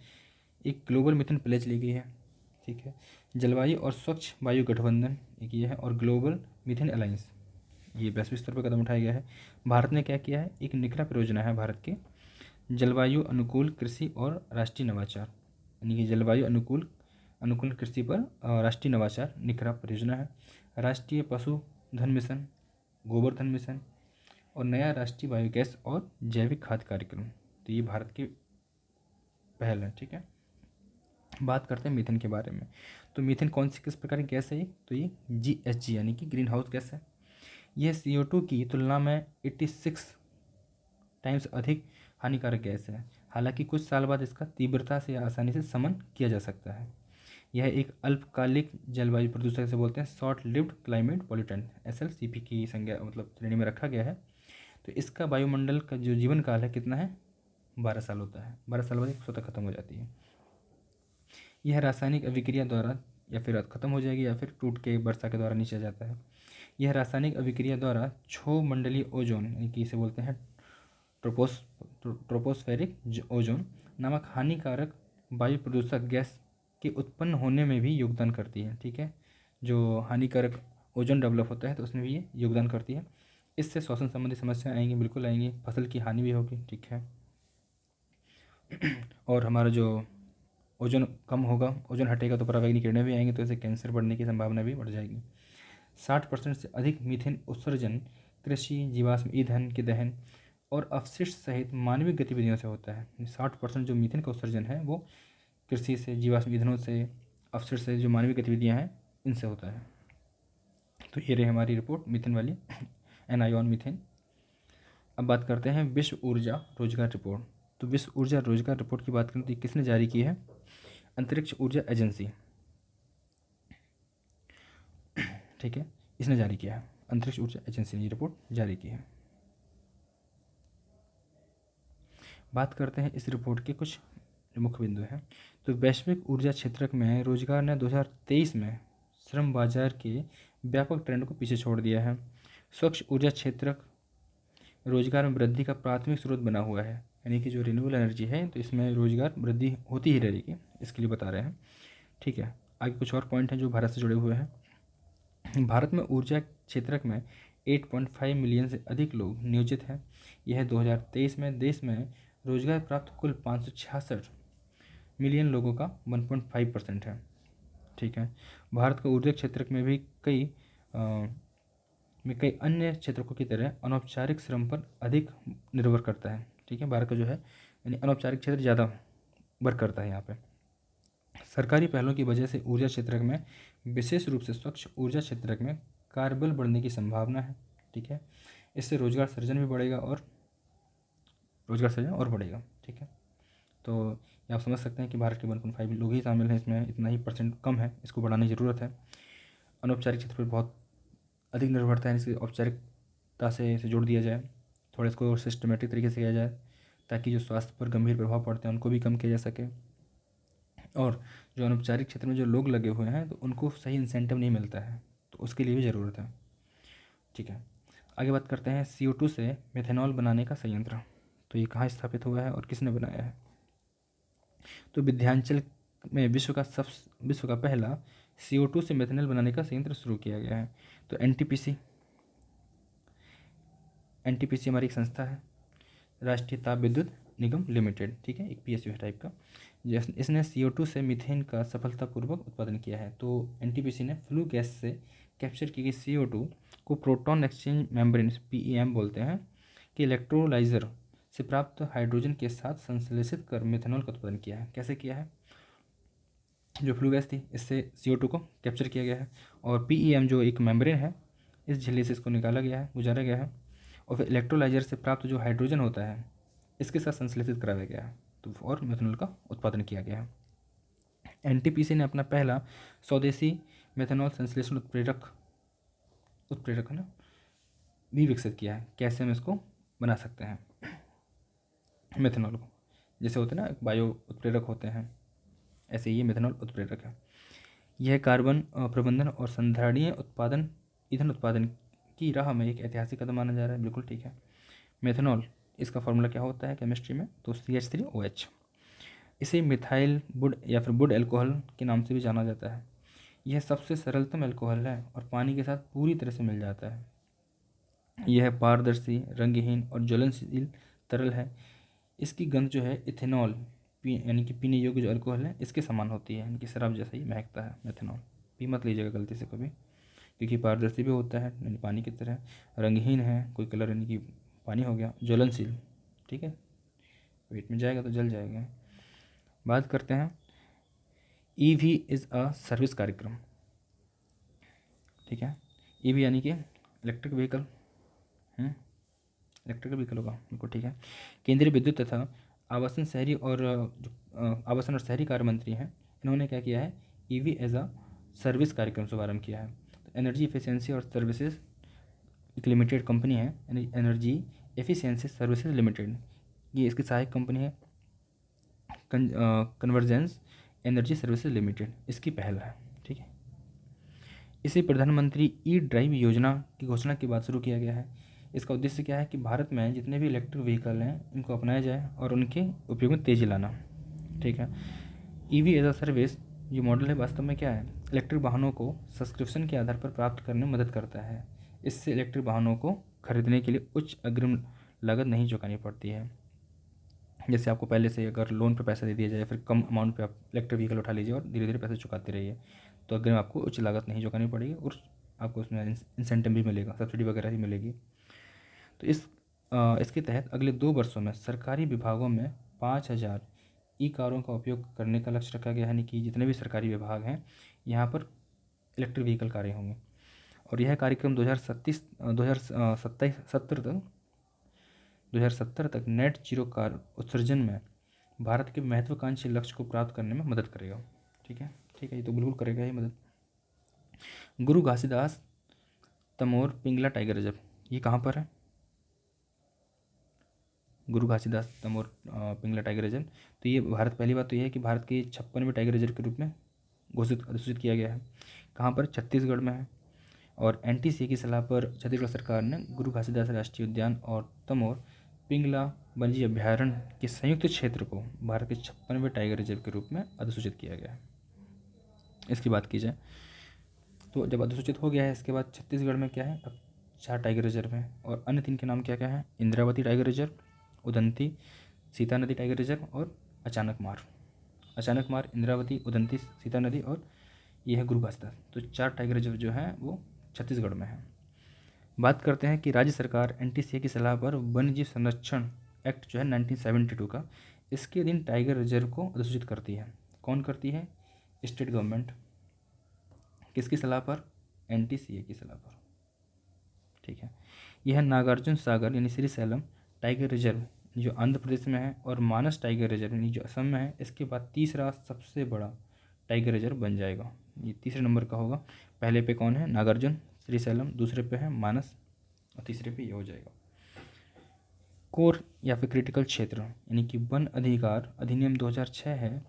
एक ग्लोबल मीथेन प्लेज ली गई है। ठीक है, जलवायु और स्वच्छ वायु गठबंधन एक ये है, और ग्लोबल मीथेन अलायंस, ये वैश्विक स्तर पर कदम उठाया गया है। भारत ने क्या किया है, एक निकरा परियोजना है भारत के, जलवायु अनुकूल कृषि और राष्ट्रीय नवाचार, यानी कि जलवायु अनुकूल कृषि पर राष्ट्रीय नवाचार निकरा परियोजना है। राष्ट्रीय पशुधन मिशन, गोवर्धन मिशन और नया राष्ट्रीय बायोगैस और जैविक खाद्य कार्यक्रम, तो ये भारत की पहल है। ठीक है, बात करते हैं मीथेन के बारे में। तो मीथेन कौन सी किस प्रकार की गैस है, तो ये GHG यानी कि ग्रीन हाउस गैस है। यह CO2 की तुलना में 86 टाइम्स अधिक हानिकारक गैस है। हालांकि कुछ साल बाद इसका तीव्रता से आसानी से शमन किया जा सकता है। यह एक अल्पकालिक जलवायु प्रदूषक से बोलते हैं, short lived climate pollutant, SLCP की संज्ञा मतलब श्रेणी में रखा गया है। तो इसका वायुमंडल का जो जीवन काल है कितना है, 12 साल होता है। 12 साल बाद एक स्वतः खत्म हो जाती है। यह रासायनिक अभिक्रिया द्वारा या फिर खत्म हो जाएगी या फिर टूट के वर्षा के द्वारा नीचे आ जाता है। यह रासायनिक अभिक्रिया द्वारा क्षोमंडलीय ओजोन यानी कि इसे बोलते हैं ट्रोपोस्फेरिक ओजोन नामक हानिकारक वायु प्रदूषक गैस के उत्पन्न होने में भी योगदान करती है। ठीक है, जो हानिकारक ओजोन डेवलप होता है तो उसमें भी ये योगदान करती है। इससे श्वसन संबंधी समस्याएं आएंगी, बिल्कुल आएंगी, फसल की हानि भी होगी। ठीक है, और हमारा जो ओजोन कम होगा, ओजोन हटेगा तो पराबैंगनी किरणें भी आएंगी, तो इससे कैंसर बढ़ने की संभावना भी बढ़ जाएगी। 60% से अधिक मीथेन उत्सर्जन कृषि, जीवाश्म ईंधन के दहन और अपशिष्ट सहित मानवीय गतिविधियों से होता है। 60% जो मीथेन का उत्सर्जन है वो कृषि से, जीवाश्म ईंधनों से, अपशिष्ट से, जो मानवीय गतिविधियाँ हैं इनसे होता है। तो ये रही हमारी रिपोर्ट मीथेन वाली, NI ऑन मीथेन। अब बात करते हैं विश्व ऊर्जा रोजगार रिपोर्ट। तो विश्व ऊर्जा रोजगार रिपोर्ट की बात करें तो ये किसने जारी की है, अंतरिक्ष ऊर्जा एजेंसी। ठीक है, इसने जारी किया है, अंतरिक्ष ऊर्जा एजेंसी ने ये रिपोर्ट जारी की है। बात करते हैं इस रिपोर्ट के कुछ मुख्य बिंदु हैं। तो वैश्विक ऊर्जा क्षेत्र में रोजगार ने 2023 में श्रम बाजार के व्यापक ट्रेंड को पीछे छोड़ दिया है। स्वच्छ ऊर्जा क्षेत्र रोजगार में वृद्धि का प्राथमिक स्रोत बना हुआ है, यानी कि जो रिन्यूएबल एनर्जी है तो इसमें रोजगार वृद्धि होती ही रहेगी, इसके लिए बता रहे हैं। ठीक है, आगे कुछ और पॉइंट हैं जो भारत से जुड़े हुए हैं। भारत में ऊर्जा क्षेत्र में 8.5 मिलियन से अधिक लोग नियोजित हैं। यह 2023 में देश में रोजगार प्राप्त कुल 566 मिलियन लोगों का 1.5% है। ठीक है, भारत का ऊर्जा क्षेत्र में भी कई अन्य क्षेत्रों की तरह अनौपचारिक श्रम पर अधिक निर्भर करता है। ठीक है, भारत का जो है यानी अनौपचारिक क्षेत्र ज़्यादा वर्क करता है यहाँ पे। सरकारी पहलों की वजह से ऊर्जा क्षेत्र में, विशेष रूप से स्वच्छ ऊर्जा क्षेत्र में कार्यबल बढ़ने की संभावना है। ठीक है, इससे रोजगार सृजन भी बढ़ेगा और बढ़ेगा। ठीक है, तो ये आप समझ सकते हैं कि भारत के 1.5 लोग ही शामिल हैं इसमें, इतना ही परसेंट कम है, इसको बढ़ाने की ज़रूरत है। अनौपचारिक क्षेत्र पर बहुत अधिक निर्भरता है, इसकी औपचारिकता से इसे जोड़ दिया जाए, थोड़ा इसको सिस्टमेटिक तरीके से किया जाए ताकि जो स्वास्थ्य पर गंभीर प्रभाव पड़ते हैं उनको भी कम किया जा सके। और जो अनौपचारिक क्षेत्र में जो लोग लगे हुए हैं तो उनको सही इंसेंटिव नहीं मिलता है, तो उसके लिए भी ज़रूरत है। ठीक है, आगे बात करते हैं CO2 से मेथेनॉल बनाने का संयंत्र। तो ये कहाँ स्थापित हुआ है और किसने बनाया है। तो विंध्याचल में विश्व का पहला CO2 से मेथनॉल बनाने का संयंत्र शुरू किया गया है। तो एनटीपीसी हमारी एक संस्था है, राष्ट्रीय ताप विद्युत निगम लिमिटेड, ठीक है, एक PSU है टाइप का। इसने CO2 से मीथेन का सफलतापूर्वक उत्पादन किया है। तो एनटीपीसी ने फ्लू गैस से कैप्चर की गई CO2 को प्रोटॉन एक्सचेंज मेम्ब्रेन, PEM बोलते हैं, कि इलेक्ट्रोलाइजर से प्राप्त हाइड्रोजन के साथ संश्लेषित कर मेथनॉल का उत्पादन किया है। कैसे किया है? जो फ्लू गैस थी इससे CO2 को कैप्चर किया गया है, और PEM जो एक मेम्ब्रेन है, इस झिल्ली से इसको निकाला गया है, गुजारा गया है, और फिर इलेक्ट्रोलाइजर से प्राप्त जो हाइड्रोजन होता है इसके साथ संश्लेषित कराया गया है, तो और मेथनॉल का उत्पादन किया गया है। एनटीपीसी ने अपना पहला स्वदेशी मेथनॉल संश्लेषण उत्प्रेरक है ना, भी विकसित किया है। कैसे हम इसको बना सकते हैं मेथनॉल को, जैसे होते हैं ना बायो उत्प्रेरक होते हैं, ऐसे ये मेथनॉल उत्प्रेरक है। यह कार्बन प्रबंधन और संधारणीय ईंधन उत्पादन की राह में एक ऐतिहासिक कदम माना जा रहा है। बिल्कुल ठीक है। मेथनॉल, इसका फॉर्मूला क्या होता है केमिस्ट्री में? तो CH3OH। इसे मिथाइल वुड या फिर वुड एल्कोहल के नाम से भी जाना जाता है। यह सबसे सरलतम एल्कोहल है और पानी के साथ पूरी तरह से मिल जाता है। यह पारदर्शी, रंगहीन और ज्वलनशील तरल है। इसकी गंध जो है इथेनॉल यानी कि पीने योग्य जो अल्कोहल है इसके समान होती है, यानी कि शराब जैसा ही महकता है मेथनॉल। पी मत लीजिएगा गलती से कभी, क्योंकि पारदर्शी भी होता है यानी पानी की तरह, रंगहीन है, कोई कलर यानी कि पानी हो गया, ज्वलनशील, ठीक है, पेट में जाएगा तो जल जाएगा। बात करते हैं EV इज़ अ सर्विस कार्यक्रम, ठीक है। EV यानी कि इलेक्ट्रिक व्हीकल, इलेक्ट्रिकल व्हीकल होगा, बिल्कुल ठीक है। केंद्रीय विद्युत तथा आवासन और शहरी कार्य मंत्री हैं, इन्होंने क्या किया है? EV एज अ सर्विस कार्यक्रम शुभारंभ किया है। तो एनर्जी एफिशिएंसी और सर्विसेज एक लिमिटेड कंपनी है, यानी एनर्जी एफिशिएंसी सर्विसेज लिमिटेड, ये इसकी सहायक कंपनी है। कन्वर्जेंस एनर्जी सर्विसेज लिमिटेड इसकी पहल है, ठीक है। इसे प्रधानमंत्री E-ड्राइव योजना की घोषणा के बाद शुरू किया गया है। इसका उद्देश्य क्या है कि भारत में जितने भी इलेक्ट्रिक व्हीकल हैं इनको अपनाया जाए और उनके उपयोग में तेज़ी लाना, ठीक है। EV एज अ सर्विस ये मॉडल है, वास्तव में क्या है? इलेक्ट्रिक वाहनों को सब्सक्रिप्शन के आधार पर प्राप्त करने में मदद करता है। इससे इलेक्ट्रिक वाहनों को खरीदने के लिए उच्च अग्रिम लागत नहीं चुकानी पड़ती है। जैसे आपको पहले से अगर लोन पे पैसा दे दिया जाए, फिर कम अमाउंट पे आप इलेक्ट्रिक व्हीकल उठा लीजिए और धीरे धीरे पैसे चुकाते रहिए, तो अग्रिम आपको उच्च लागत नहीं चुकानी पड़ेगी और आपको उसमें इंसेंटिव भी मिलेगा, सब्सिडी वगैरह भी मिलेगी। तो इसके तहत अगले 2 वर्षों में सरकारी विभागों में 5,000 कारों का उपयोग करने का लक्ष्य रखा गया है, यानी कि जितने भी सरकारी विभाग हैं यहाँ पर इलेक्ट्रिक व्हीकल कारें होंगी। और यह कार्यक्रम 2070 तक नेट जीरो कार उत्सर्जन में भारत के महत्वाकांक्षी लक्ष्य को प्राप्त करने में मदद करेगा, ठीक है, ठीक है, ये तो बिल्कुल करेगा ही मदद। गुरु घासीदास तमोर पिंगला टाइगर रिजर्व, ये कहाँ पर है? गुरु घासीदास तमोर पिंगला टाइगर रिजर्व, तो ये भारत, पहली बात तो ये है कि भारत के 56वें टाइगर रिजर्व के रूप में अधिसूचित किया गया है। कहाँ पर? छत्तीसगढ़ में है। और NTC की सलाह पर छत्तीसगढ़ सरकार ने गुरु घासीदास राष्ट्रीय उद्यान और तमोर पिंगला वन्यजीव अभ्यारण्य के संयुक्त क्षेत्र को भारत के 56वें टाइगर रिजर्व के रूप में अधिसूचित किया गया है। इसकी बात की जाए तो जब अधिसूचित हो गया है, इसके बाद छत्तीसगढ़ में क्या है? अब 4 टाइगर रिजर्व हैं, और अन्य 3 के नाम क्या क्या हैं? इंद्रावती टाइगर रिजर्व, उदंती सीता नदी टाइगर रिजर्व और अचानक मार, इंद्रावती, उदंती सीता नदी, और ये है गुरु घासीदास। तो 4 टाइगर रिजर्व जो हैं वो छत्तीसगढ़ में है। बात करते हैं कि राज्य सरकार NTC की सलाह पर वन्यजीव संरक्षण एक्ट जो है 1972 का, इसके अधीन टाइगर रिजर्व को अधिसूचित करती है। कौन करती है? State government. किसकी सलाह पर? NTCA की सलाह पर, ठीक है। यह नागार्जुन सागर यानी श्रीशैलम टाइगर रिजर्व जो आंध्र प्रदेश में है, और मानस टाइगर रिजर्व यानी जो असम में है, इसके बाद तीसरा सबसे बड़ा टाइगर रिजर्व बन जाएगा। ये तीसरे नंबर का होगा। पहले पे कौन है? नागार्जुन, श्रीशैलम, दूसरे पे है मानस, और तीसरे पे ये हो जाएगा। कोर या फिर क्रिटिकल क्षेत्र यानी कि वन अधिकार अधिनियम 2006 है।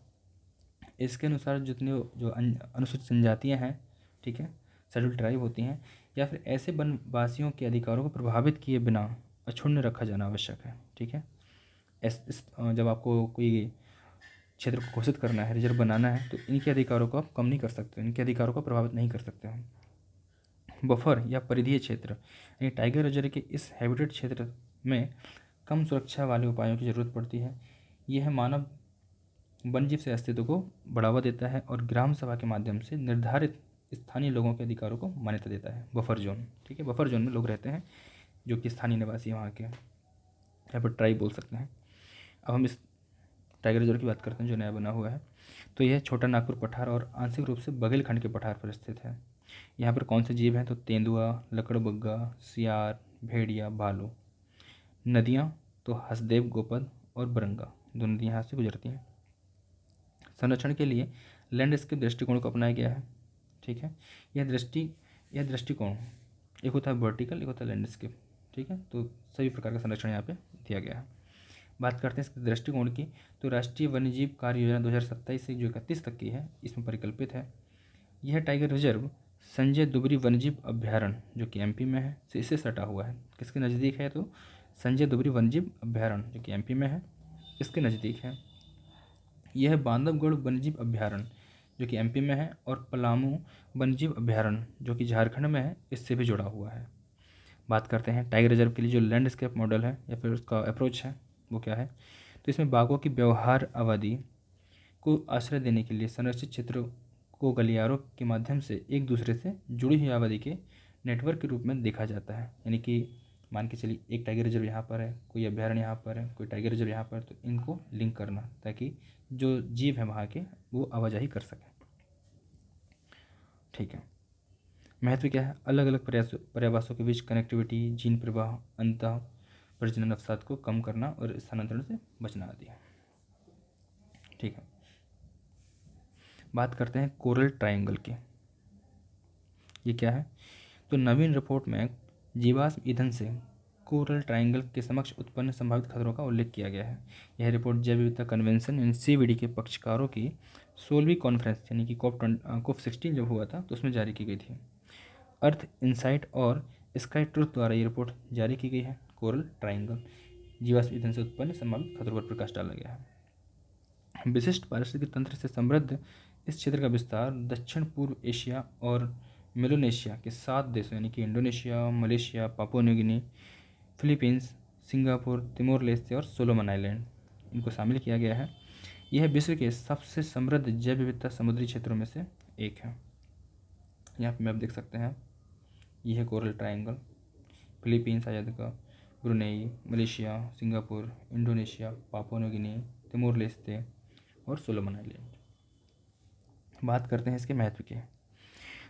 इसके अनुसार जितने जो अनुसूचित जनजातियाँ हैं, ठीक है, शेड्यूल ट्राइब होती हैं, या फिर ऐसे वनवासियों के अधिकारों को प्रभावित किए बिना अक्षुण्ण रखा जाना आवश्यक है, ठीक है। जब आपको कोई क्षेत्र को घोषित करना है, रिजर्व बनाना है, तो इनके अधिकारों को आप कम नहीं कर सकते, इनके अधिकारों को प्रभावित नहीं कर सकते हम। बफर या परिधीय क्षेत्र, यानी टाइगर रिजर्व के इस हैबिटेट क्षेत्र में कम सुरक्षा वाले उपायों की जरूरत पड़ती है। यह मानव वन्यजीव से अस्तित्व को बढ़ावा देता है और ग्राम सभा के माध्यम से निर्धारित स्थानीय लोगों के अधिकारों को मान्यता देता है। बफर जोन, ठीक है, बफर जोन में लोग रहते हैं जो कि स्थानीय निवासी हैं वहाँ के, यहाँ पर ट्राइब बोल सकते हैं। अब हम इस टाइगर रिजर्व की बात करते हैं जो नया बना हुआ है। तो यह छोटा नागपुर पठार और आंशिक रूप से बघेलखंड के पठार पर स्थित है। यहाँ पर कौन से जीव हैं? तो तेंदुआ, लकड़बग्गा, सियार, भेड़िया, भालू। नदियाँ तो हसदेव, गोपद और बरंगा, दोनों नदियाँ यहाँ से गुजरती हैं। संरक्षण के लिए लैंडस्केप दृष्टिकोण को अपनाया गया है, ठीक है। यह दृष्टिकोण एक होता है वर्टिकल, एक होता है लैंडस्केप, ठीक है। तो सभी प्रकार का संरक्षण यहाँ पे दिया गया है। बात करते हैं इसके दृष्टिकोण की, तो राष्ट्रीय वन्यजीव कार्य योजना 2027 से जो 31 तक की है, इसमें परिकल्पित है। यह टाइगर रिजर्व संजय दुबरी वन्यजीव अभ्यारण्य जो कि एमपी में है से इससे सटा हुआ है। किसके नज़दीक है? तो संजय दुबरी वन्यजीव अभ्यारण्य जो कि एमपी में है, इसके नज़दीक है। यह बांधवगढ़ वन्यजीव अभ्यारण्य जो कि एमपी में है और पलामू वन्यजीव अभ्यारण्य जो कि झारखंड में है, इससे भी जुड़ा हुआ है। बात करते हैं टाइगर रिजर्व के लिए जो लैंडस्केप मॉडल है या फिर उसका अप्रोच है वो क्या है। तो इसमें बाघों की व्यवहार आबादी को आश्रय देने के लिए संरक्षित क्षेत्रों को गलियारों के माध्यम से एक दूसरे से जुड़ी हुई आबादी के नेटवर्क के रूप में देखा जाता है। यानी कि मान के चलिए एक टाइगर रिजर्व यहाँ पर है, कोई अभ्यारण्य यहाँ पर है, कोई टाइगर रिजर्व यहाँ पर, तो इनको लिंक करना ताकि जो जीव हैं वहाँ के वो आवाजाही कर सकें, ठीक है। महत्व क्या है? अलग अलग पर्यावासों के बीच कनेक्टिविटी, जीन प्रवाह, अंतः प्रजनन अवसाद को कम करना और स्थानांतरण से बचना आदि है, ठीक है। बात करते हैं कोरल ट्रायंगल की। ये क्या है? तो नवीन रिपोर्ट में जीवाश्म ईंधन से कोरल ट्रायंगल के समक्ष उत्पन्न संभावित खतरों का उल्लेख किया गया है। यह रिपोर्ट जैव विविधता कन्वेंशन यानी CVD के पक्षकारों की 16वीं कॉन्फ्रेंस यानी कि COP 16 जब हुआ था तो उसमें जारी की गई थी। अर्थ इनसाइट और स्काई ट्रुथ द्वारा ये रिपोर्ट जारी की गई है। कोरल ट्रायंगल जीवाश्म ईंधन से उत्पन्न संभावित खतरों पर प्रकाश डाला गया है। विशिष्ट पारिस्थितिक तंत्र से समृद्ध इस क्षेत्र का विस्तार दक्षिण पूर्व एशिया और मेलोनेशिया के 7 देशों यानी कि Indonesia, Malaysia, Papua New Guinea, Philippines, Singapore, Timor Leste और सोलोमन आइलैंड, इनको शामिल किया गया है। यह विश्व के सबसे समृद्ध जैव विविधता समुद्री क्षेत्रों में से एक है। यहाँ पे मैप देख सकते हैं, यह है कोरल ट्रायंगल। फिलीपींस आ जाएगा, Brunei, Malaysia, Singapore, Indonesia, Papua New Guinea, Timor Leste और सोलोमन आइलैंड। बात करते हैं इसके महत्व के।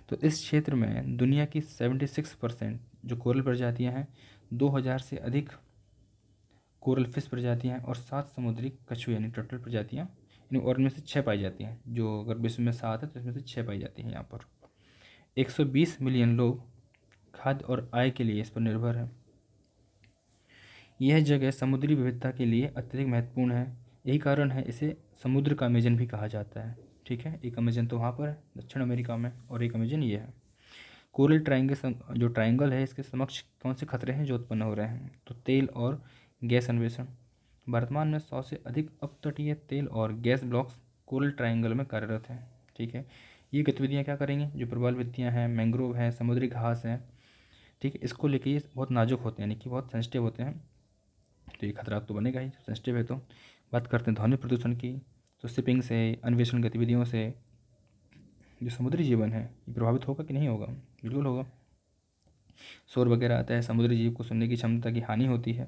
तो इस क्षेत्र में दुनिया की 76% जो कोरल प्रजातियां हैं, 2000 से अधिक कोरल फिश प्रजातियां और 7 समुद्री कछुए यानी टर्टल प्रजातियां, और इनमें से 6 पाई जाती हैं। जो अगर विश्व में 7 है तो इसमें से 6 पाई जाती हैं यहाँ पर। 120 मिलियन लोग खाद्य और आय के लिए इस पर निर्भर है। यह जगह समुद्री विविधता के लिए अत्यधिक महत्वपूर्ण है। यही कारण है इसे समुद्र का अमेजन भी कहा जाता है, ठीक है। एक अमेजन तो वहाँ पर है दक्षिण अमेरिका में और एक अमेजन ये है। कोरल ट्रायंगल जो ट्रायंगल है इसके समक्ष कौन से खतरे हैं जो उत्पन्न हो रहे हैं? तो तेल और गैस अन्वेषण। वर्तमान में 100 से अधिक अपतटीय तेल और गैस ब्लॉक्स कोरल ट्रायंगल में कार्यरत हैं, ठीक है। ये गतिविधियाँ क्या करेंगी? जो प्रबल भित्तियाँ हैं, मैंग्रोव हैं, समुद्री घास हैं, ठीक है, इसको लेके ये बहुत नाजुक होते हैं यानी कि बहुत सेंसिटिव होते हैं, तो ये खतरा तो बनेगा ही, सेंसिटिव है तो। बात करते हैं ध्वनि प्रदूषण की। तो शिपिंग से, अन्वेषण गतिविधियों से जो समुद्री जीवन है ये प्रभावित होगा कि नहीं होगा? बिल्कुल होगा। शोर वगैरह आता है, समुद्री जीव को सुनने की क्षमता की हानि होती है।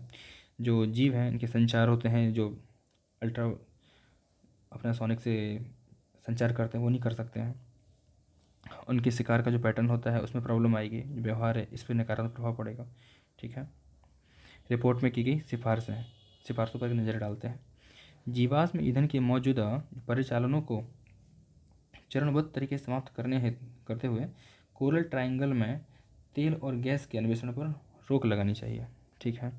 जो जीव हैं इनके संचार होते हैं जो अल्ट्रा अपना सोनिक से संचार करते हैं वो नहीं कर सकते हैं। उनके शिकार का जो पैटर्न होता है उसमें प्रॉब्लम आएगी, जो व्यवहार है इस पर नकारात्मक प्रभाव पड़ेगा, ठीक है। रिपोर्ट में की गई सिफारिशों पर नज़र डालते हैं। जीवाश्म ईंधन के मौजूदा परिचालनों को चरणबद्ध तरीके से समाप्त करते हुए कोरल ट्रायंगल में तेल और गैस के अन्वेषण पर रोक लगानी चाहिए, ठीक है।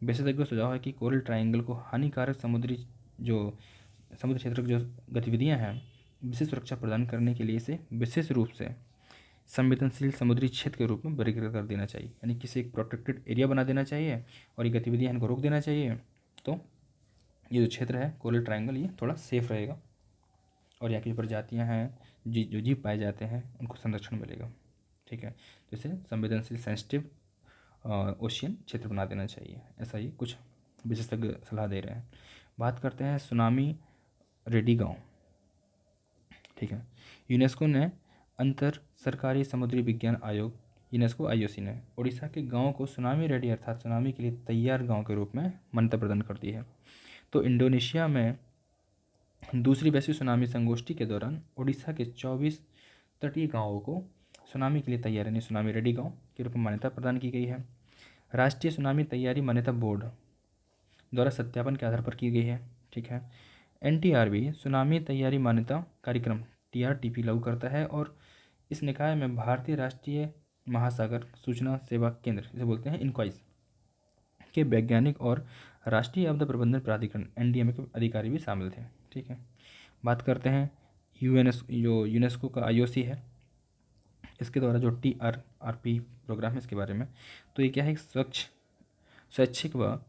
विशेषज्ञों का सुझाव है कि कोरल ट्रायंगल को हानिकारक समुद्री क्षेत्र की जो गतिविधियां हैं विशेष सुरक्षा प्रदान करने के लिए इसे विशेष रूप से संवेदनशील समुद्री क्षेत्र के रूप में वर्गीकृत कर देना चाहिए, यानी किसी एक प्रोटेक्टेड एरिया बना देना चाहिए और ये गतिविधियां इनको रोक देना चाहिए। तो ये जो क्षेत्र है कोरल ट्रायंगल, ये थोड़ा सेफ रहेगा और यहाँ की जो प्रजातियाँ हैं जो जीव पाए जाते हैं उनको संरक्षण मिलेगा। ठीक है, तो इसे संवेदनशील सेंसिटिव ओशियन क्षेत्र बना देना चाहिए, ऐसा ही कुछ विशेषज्ञ सलाह दे रहे हैं। बात करते हैं सुनामी रेडी गांव। ठीक है, यूनेस्को ने अंतर सरकारी समुद्री विज्ञान आयोग यूनेस्को IOC ने उड़ीसा के गांव को सुनामी रेडी अर्थात सुनामी के लिए तैयार गांव के रूप में मान्यता प्रदान कर दी है। तो इंडोनेशिया में दूसरी वैश्विक सुनामी संगोष्ठी के दौरान उड़ीसा के 24 तटीय गांवों को सुनामी के लिए तैयार यानी सुनामी रेडी गांव के रूप में मान्यता प्रदान की गई है। राष्ट्रीय सुनामी तैयारी मान्यता बोर्ड द्वारा सत्यापन के आधार पर की गई है। ठीक है, NTRB सुनामी तैयारी मान्यता कार्यक्रम TRTP लागू करता है और इस निकाय में भारतीय राष्ट्रीय महासागर सूचना सेवा केंद्र इसे बोलते हैं इनक्वाइस के वैज्ञानिक और राष्ट्रीय आपदा प्रबंधन प्राधिकरण NDMA के अधिकारी भी शामिल थे। ठीक है, बात करते हैं जो यूनेस्को का IOC है, इसके द्वारा जो TRRP प्रोग्राम है इसके बारे में, तो ये क्या है, स्वच्छ स्वैच्छिक व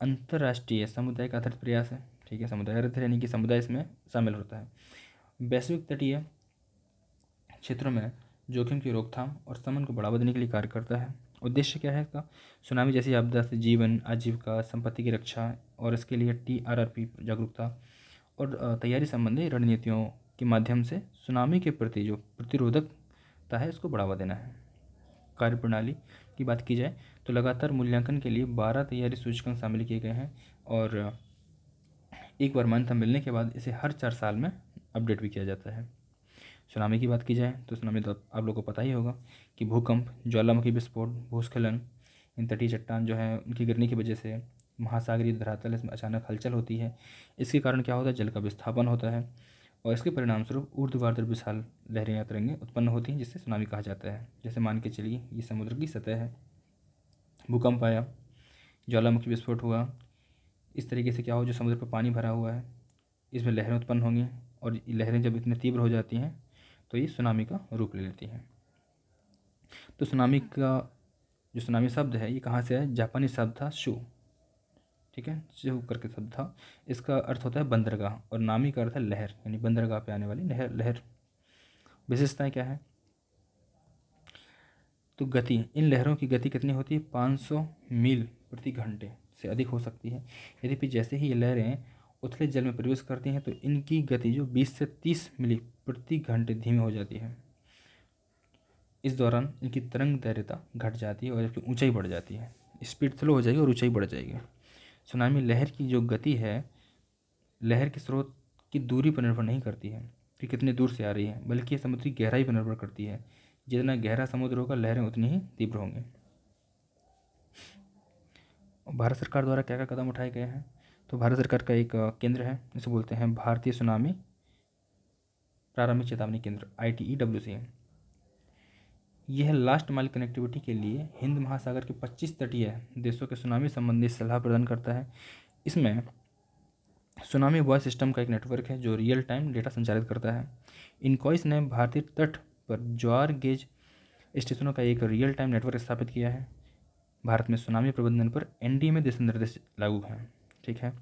अंतर्राष्ट्रीय समुदाय का आधारित प्रयास है। ठीक है, समुदाय आधारित यानी कि समुदाय इसमें शामिल होता है। वैश्विक तटीय क्षेत्रों में जोखिम की रोकथाम और शमन को बढ़ावा देने के लिए कार्य करता है। उद्देश्य क्या है इसका, सुनामी जैसी आपदा से जीवन आजीविका संपत्ति की रक्षा और इसके लिए TRRP जागरूकता और तैयारी संबंधी रणनीतियों के माध्यम से सुनामी के प्रति जो प्रतिरोधकता है इसको बढ़ावा देना है। कार्यप्रणाली की बात की जाए तो लगातार मूल्यांकन के लिए 12 तैयारी सूचकांक शामिल किए गए हैं और एक बार मान्यता मिलने के बाद इसे हर 4 साल में अपडेट भी किया जाता है। सुनामी की बात की जाए तो सुनामी तो आप लोगों को पता ही होगा कि भूकंप, ज्वालामुखी विस्फोट, भूस्खलन, इन तटीय चट्टान जो है उनकी गिरने की वजह से महासागरीय धरातल इसमें अचानक हलचल होती है। इसके कारण क्या होता है, जल का विस्थापन होता है और इसके परिणाम स्वरूप ऊर्ध्वाधर विशाल लहरें या तरंगें उत्पन्न होती हैं जिससे सुनामी कहा जाता है। जैसे मान के चलिए ये समुद्र की सतह है, भूकंप आया, ज्वालामुखी विस्फोट हुआ, इस तरीके से क्या हो, जो समुद्र पर पानी भरा हुआ है इसमें लहरें उत्पन्न होंगी और ये लहरें जब इतनी तीव्र हो जाती हैं तो ये सुनामी का रूप ले लेती हैं। तो सुनामी का जो सुनामी शब्द है ये कहाँ से है, जापानी शब्द था शू। ठीक है, शू करके शब्द था, इसका अर्थ होता है बंदरगाह और नामी का अर्थ है लहर यानी बंदरगाह पे आने वाली लहर। विशेषताएं क्या है, तो गति, इन लहरों की गति कितनी होती है, 500 मील प्रति घंटे से अधिक हो सकती है। यद्यपि जैसे ही ये लहरें उथले जल में प्रवेश करती हैं तो इनकी गति जो 20 से 30 मील प्रति घंटे धीमी हो जाती है। इस दौरान इनकी तरंग दैर्घ्यता घट जाती है और इसकी ऊंचाई बढ़ जाती है, स्पीड स्लो हो जाएगी और ऊंचाई बढ़ जाएगी। सुनामी लहर की जो गति है लहर के स्रोत की दूरी पर निर्भर नहीं करती है कि कितने दूर से आ रही है, बल्कि ये समुद्री गहराई पर निर्भर करती है। जितना गहरा समुद्र होगा लहरें उतनी ही तीव्र होंगी। भारत सरकार द्वारा क्या क्या कदम उठाए गए हैं, तो भारत सरकार का एक केंद्र है, इसे बोलते हैं भारतीय सुनामी प्रारंभिक चेतावनी केंद्र ITEWC। यह लास्ट माइल कनेक्टिविटी के लिए हिंद महासागर के 25 तटीय देशों के सुनामी संबंधी सलाह प्रदान करता है। इसमें सुनामी वॉइस सिस्टम का एक नेटवर्क है जो रियल टाइम डेटा संचालित करता है। इनकॉइस ने भारतीय तट पर ज्वार गेज स्टेशनों का एक रियल टाइम नेटवर्क स्थापित किया है। भारत में सुनामी प्रबंधन पर NDMA दिशा निर्देश लागू हैं। ठीक है,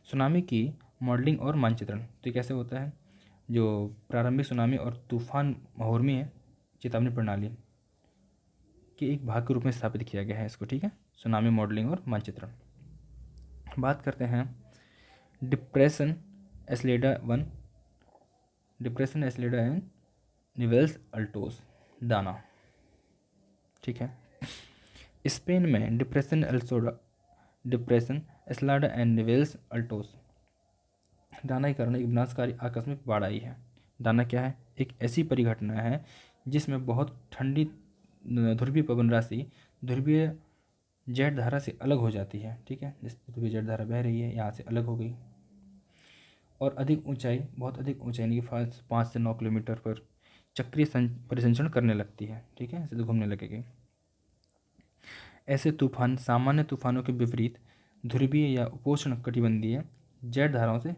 सुनामी की मॉडलिंग और मानचित्रण तो ये कैसे होता है, जो प्रारंभिक सुनामी और तूफान महोर्मी चेतावनी प्रणाली के एक भाग के रूप में स्थापित किया गया है इसको। ठीक है, सुनामी मॉडलिंग और मानचित्रण। बात करते हैं डिप्रेशन एस्लेडा 1, डिप्रेशन एस्लेडा एंड निवेल्स अल्टोस दाना। ठीक है, स्पेन में डिप्रेशन एस्लाडा एंड निवेल्स अल्टोस दाना के कारण एक विनाशकारी आकस्मिक बाढ़ आई है। दाना क्या है, एक ऐसी परिघटना है जिसमें बहुत ठंडी ध्रुवीय पवन राशि ध्रुवीय जेट धारा से अलग हो जाती है। ठीक है, जिस ध्रुवीय जेट धारा बह रही है यहाँ से अलग हो गई और अधिक ऊंचाई, बहुत अधिक ऊंचाई यानी कि 5 से 9 किलोमीटर पर चक्रीय परिसंचरण करने लगती है। ठीक है, ऐसे तो घूमने लगेगी। ऐसे तूफान सामान्य तूफानों के विपरीत ध्रुवीय या उपोष्ण कटिबंधीय जेट धाराओं से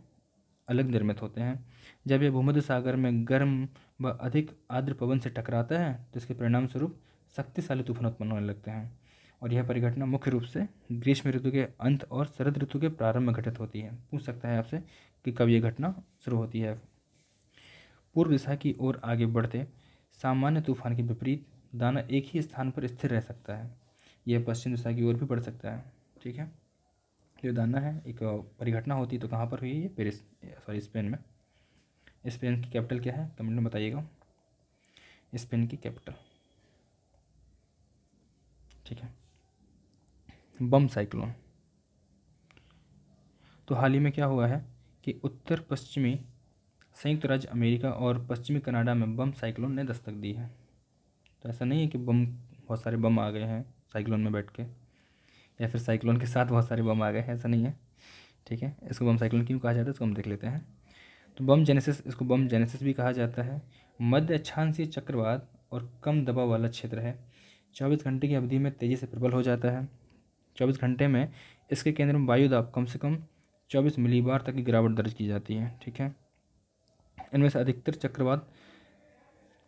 अलग निर्मित होते हैं। जब यह भूमध्य सागर में गर्म व अधिक आर्द्र पवन से टकराता है तो इसके परिणाम स्वरूप शक्तिशाली तूफान उत्पन्न होने लगते हैं और यह परिघटना मुख्य रूप से ग्रीष्म ऋतु के अंत और शरद ऋतु के प्रारंभ में घटित होती है। पूछ सकता है आपसे कि कब यह घटना शुरू होती है। पूर्व दिशा की ओर आगे बढ़ते सामान्य तूफान के विपरीत दाना एक ही स्थान पर स्थिर रह सकता है। यह पश्चिम दिशा की ओर भी बढ़ सकता है। ठीक है, जो दाना है एक परिघटना होती है तो कहाँ पर हुई है? ये पेरिस, सॉरी, स्पेन में। स्पेन की कैपिटल क्या है? कमेंट में बताइएगा। स्पेन की कैपिटल। ठीक है, बम साइक्लोन। तो हाल ही में क्या हुआ है कि उत्तर पश्चिमी संयुक्त राज्य अमेरिका और पश्चिमी कनाडा में बम साइक्लोन ने दस्तक दी है। तो ऐसा नहीं है कि बम, बहुत सारे बम आ गए हैं साइक्लोन में बैठ के, या फिर साइक्लोन के साथ बहुत सारे बम आ गए हैं, ऐसा नहीं है। ठीक है, इसको बम साइक्लोन क्यों कहा जाता है इसको हम देख लेते हैं। तो बम जेनेसिस, इसको बम जेनेसिस भी कहा जाता है। मध्य अक्षांशीय चक्रवात और कम दबाव वाला क्षेत्र है। 24 घंटे की अवधि में तेज़ी से प्रबल हो जाता है। 24 घंटे में इसके केंद्र में वायु दाब कम से कम 24 मिलीबार तक की गिरावट दर्ज की जाती है। ठीक है, इनमें से अधिकतर चक्रवात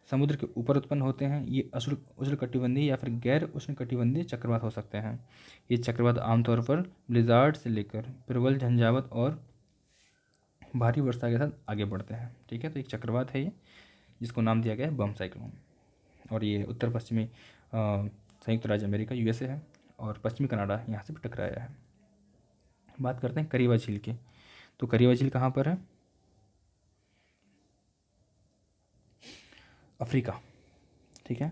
समुद्र के ऊपर उत्पन्न होते हैं। ये उष्णकटिबंधीय या फिर गैर उष्णकटिबंधीय चक्रवात हो सकते हैं। ये चक्रवात आमतौर पर ब्लिजार्ड से लेकर प्रबल झंझावत और भारी वर्षा के साथ आगे बढ़ते हैं। ठीक है, तो एक चक्रवात है ये, जिसको नाम दिया गया है बम साइक्लोन। और ये उत्तर पश्चिमी संयुक्त राज्य अमेरिका, यूएसए है, और पश्चिमी कनाडा यहाँ से भी टकराया है। बात करते हैं करीवा झील की। तो करीवा झील कहाँ पर है? अफ्रीका। ठीक है,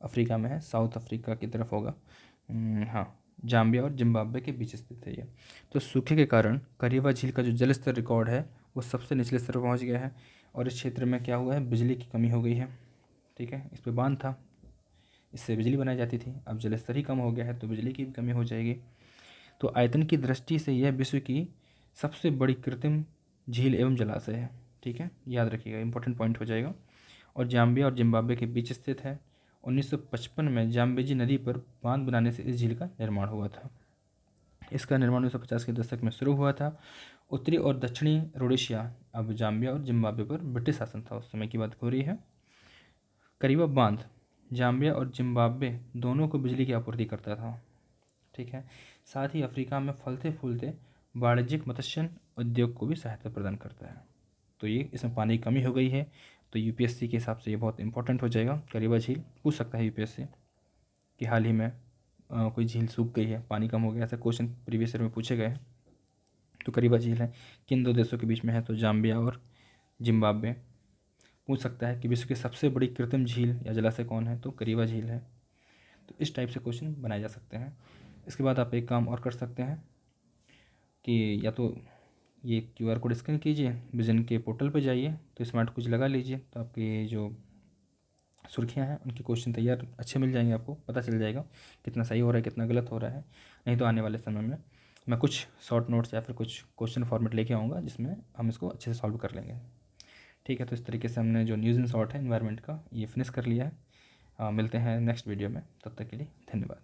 अफ्रीका में है, साउथ अफ्रीका की तरफ होगा। हाँ, जाम्बिया और जिम्बाब्वे के बीच स्थित है ये। तो सूखे के कारण करीवा झील का जो जल स्तर रिकॉर्ड है वो सबसे निचले स्तर पर पहुँच गया है, और इस क्षेत्र में क्या हुआ है? बिजली की कमी हो गई है। ठीक है, इस पर बांध था, इससे बिजली बनाई जाती थी। अब जल स्तर ही कम हो गया है तो बिजली की भी कमी हो जाएगी। तो आयतन की दृष्टि से यह विश्व की सबसे बड़ी कृत्रिम झील एवं जलाशय है। ठीक है, याद रखिएगा, इंपॉर्टेंट पॉइंट हो जाएगा। और जाम्बिया और जिम्बाब्वे के बीच स्थित है। 1955 में जाम्बेजी नदी पर बांध बनाने से इस झील का निर्माण हुआ था। इसका निर्माण 1950 के दशक में शुरू हुआ था। उत्तरी और दक्षिणी रोडेशिया, अब जाम्बिया और जिम्बाब्वे पर ब्रिटिश शासन था, उस समय की बात हो रही है। करीबा बांध जाम्बिया और जिम्बाब्वे दोनों को बिजली की आपूर्ति करता था। ठीक है, साथ ही अफ्रीका में फलते फूलते वाणिज्यिक मत्स्य उद्योग को भी सहायता प्रदान करता है। तो ये, इसमें पानी की कमी हो गई है, तो यूपीएससी के हिसाब से ये बहुत इंपॉर्टेंट हो जाएगा। करीबा झील पूछ सकता है यूपीएससी कि हाल ही में कोई झील सूख गई है, पानी कम हो गया, ऐसा क्वेश्चन प्रीवियस ईयर में पूछे गए हैं। तो करीबा झील है, किन दो देशों के बीच में है? तो जाम्बिया और जिम्बाब्वे। पूछ सकता है कि विश्व की सबसे बड़ी कृत्रिम झील या जलाशय कौन है? तो करीबा झील है। तो इस टाइप से क्वेश्चन बनाए जा सकते हैं। इसके बाद आप एक काम और कर सकते हैं कि या तो ये QR कोड स्कैन कीजिए, विजन के पोर्टल पे जाइए, तो स्मार्ट कुछ लगा लीजिए, तो आपकी जो सुर्खियाँ हैं उनके क्वेश्चन तैयार अच्छे मिल जाएंगे, आपको पता चल जाएगा कितना सही हो रहा है कितना गलत हो रहा है। नहीं तो आने वाले समय में मैं कुछ शॉर्ट नोट्स या फिर कुछ क्वेश्चन फॉर्मेट लेके आऊँगा जिसमें हम इसको अच्छे से सॉल्व कर लेंगे। ठीक है, तो इस तरीके से हमने जो न्यूज़ इन शॉर्ट है इन्वायरमेंट का ये फिनिश कर लिया है। मिलते हैं नेक्स्ट वीडियो में, तब तक के लिए धन्यवाद।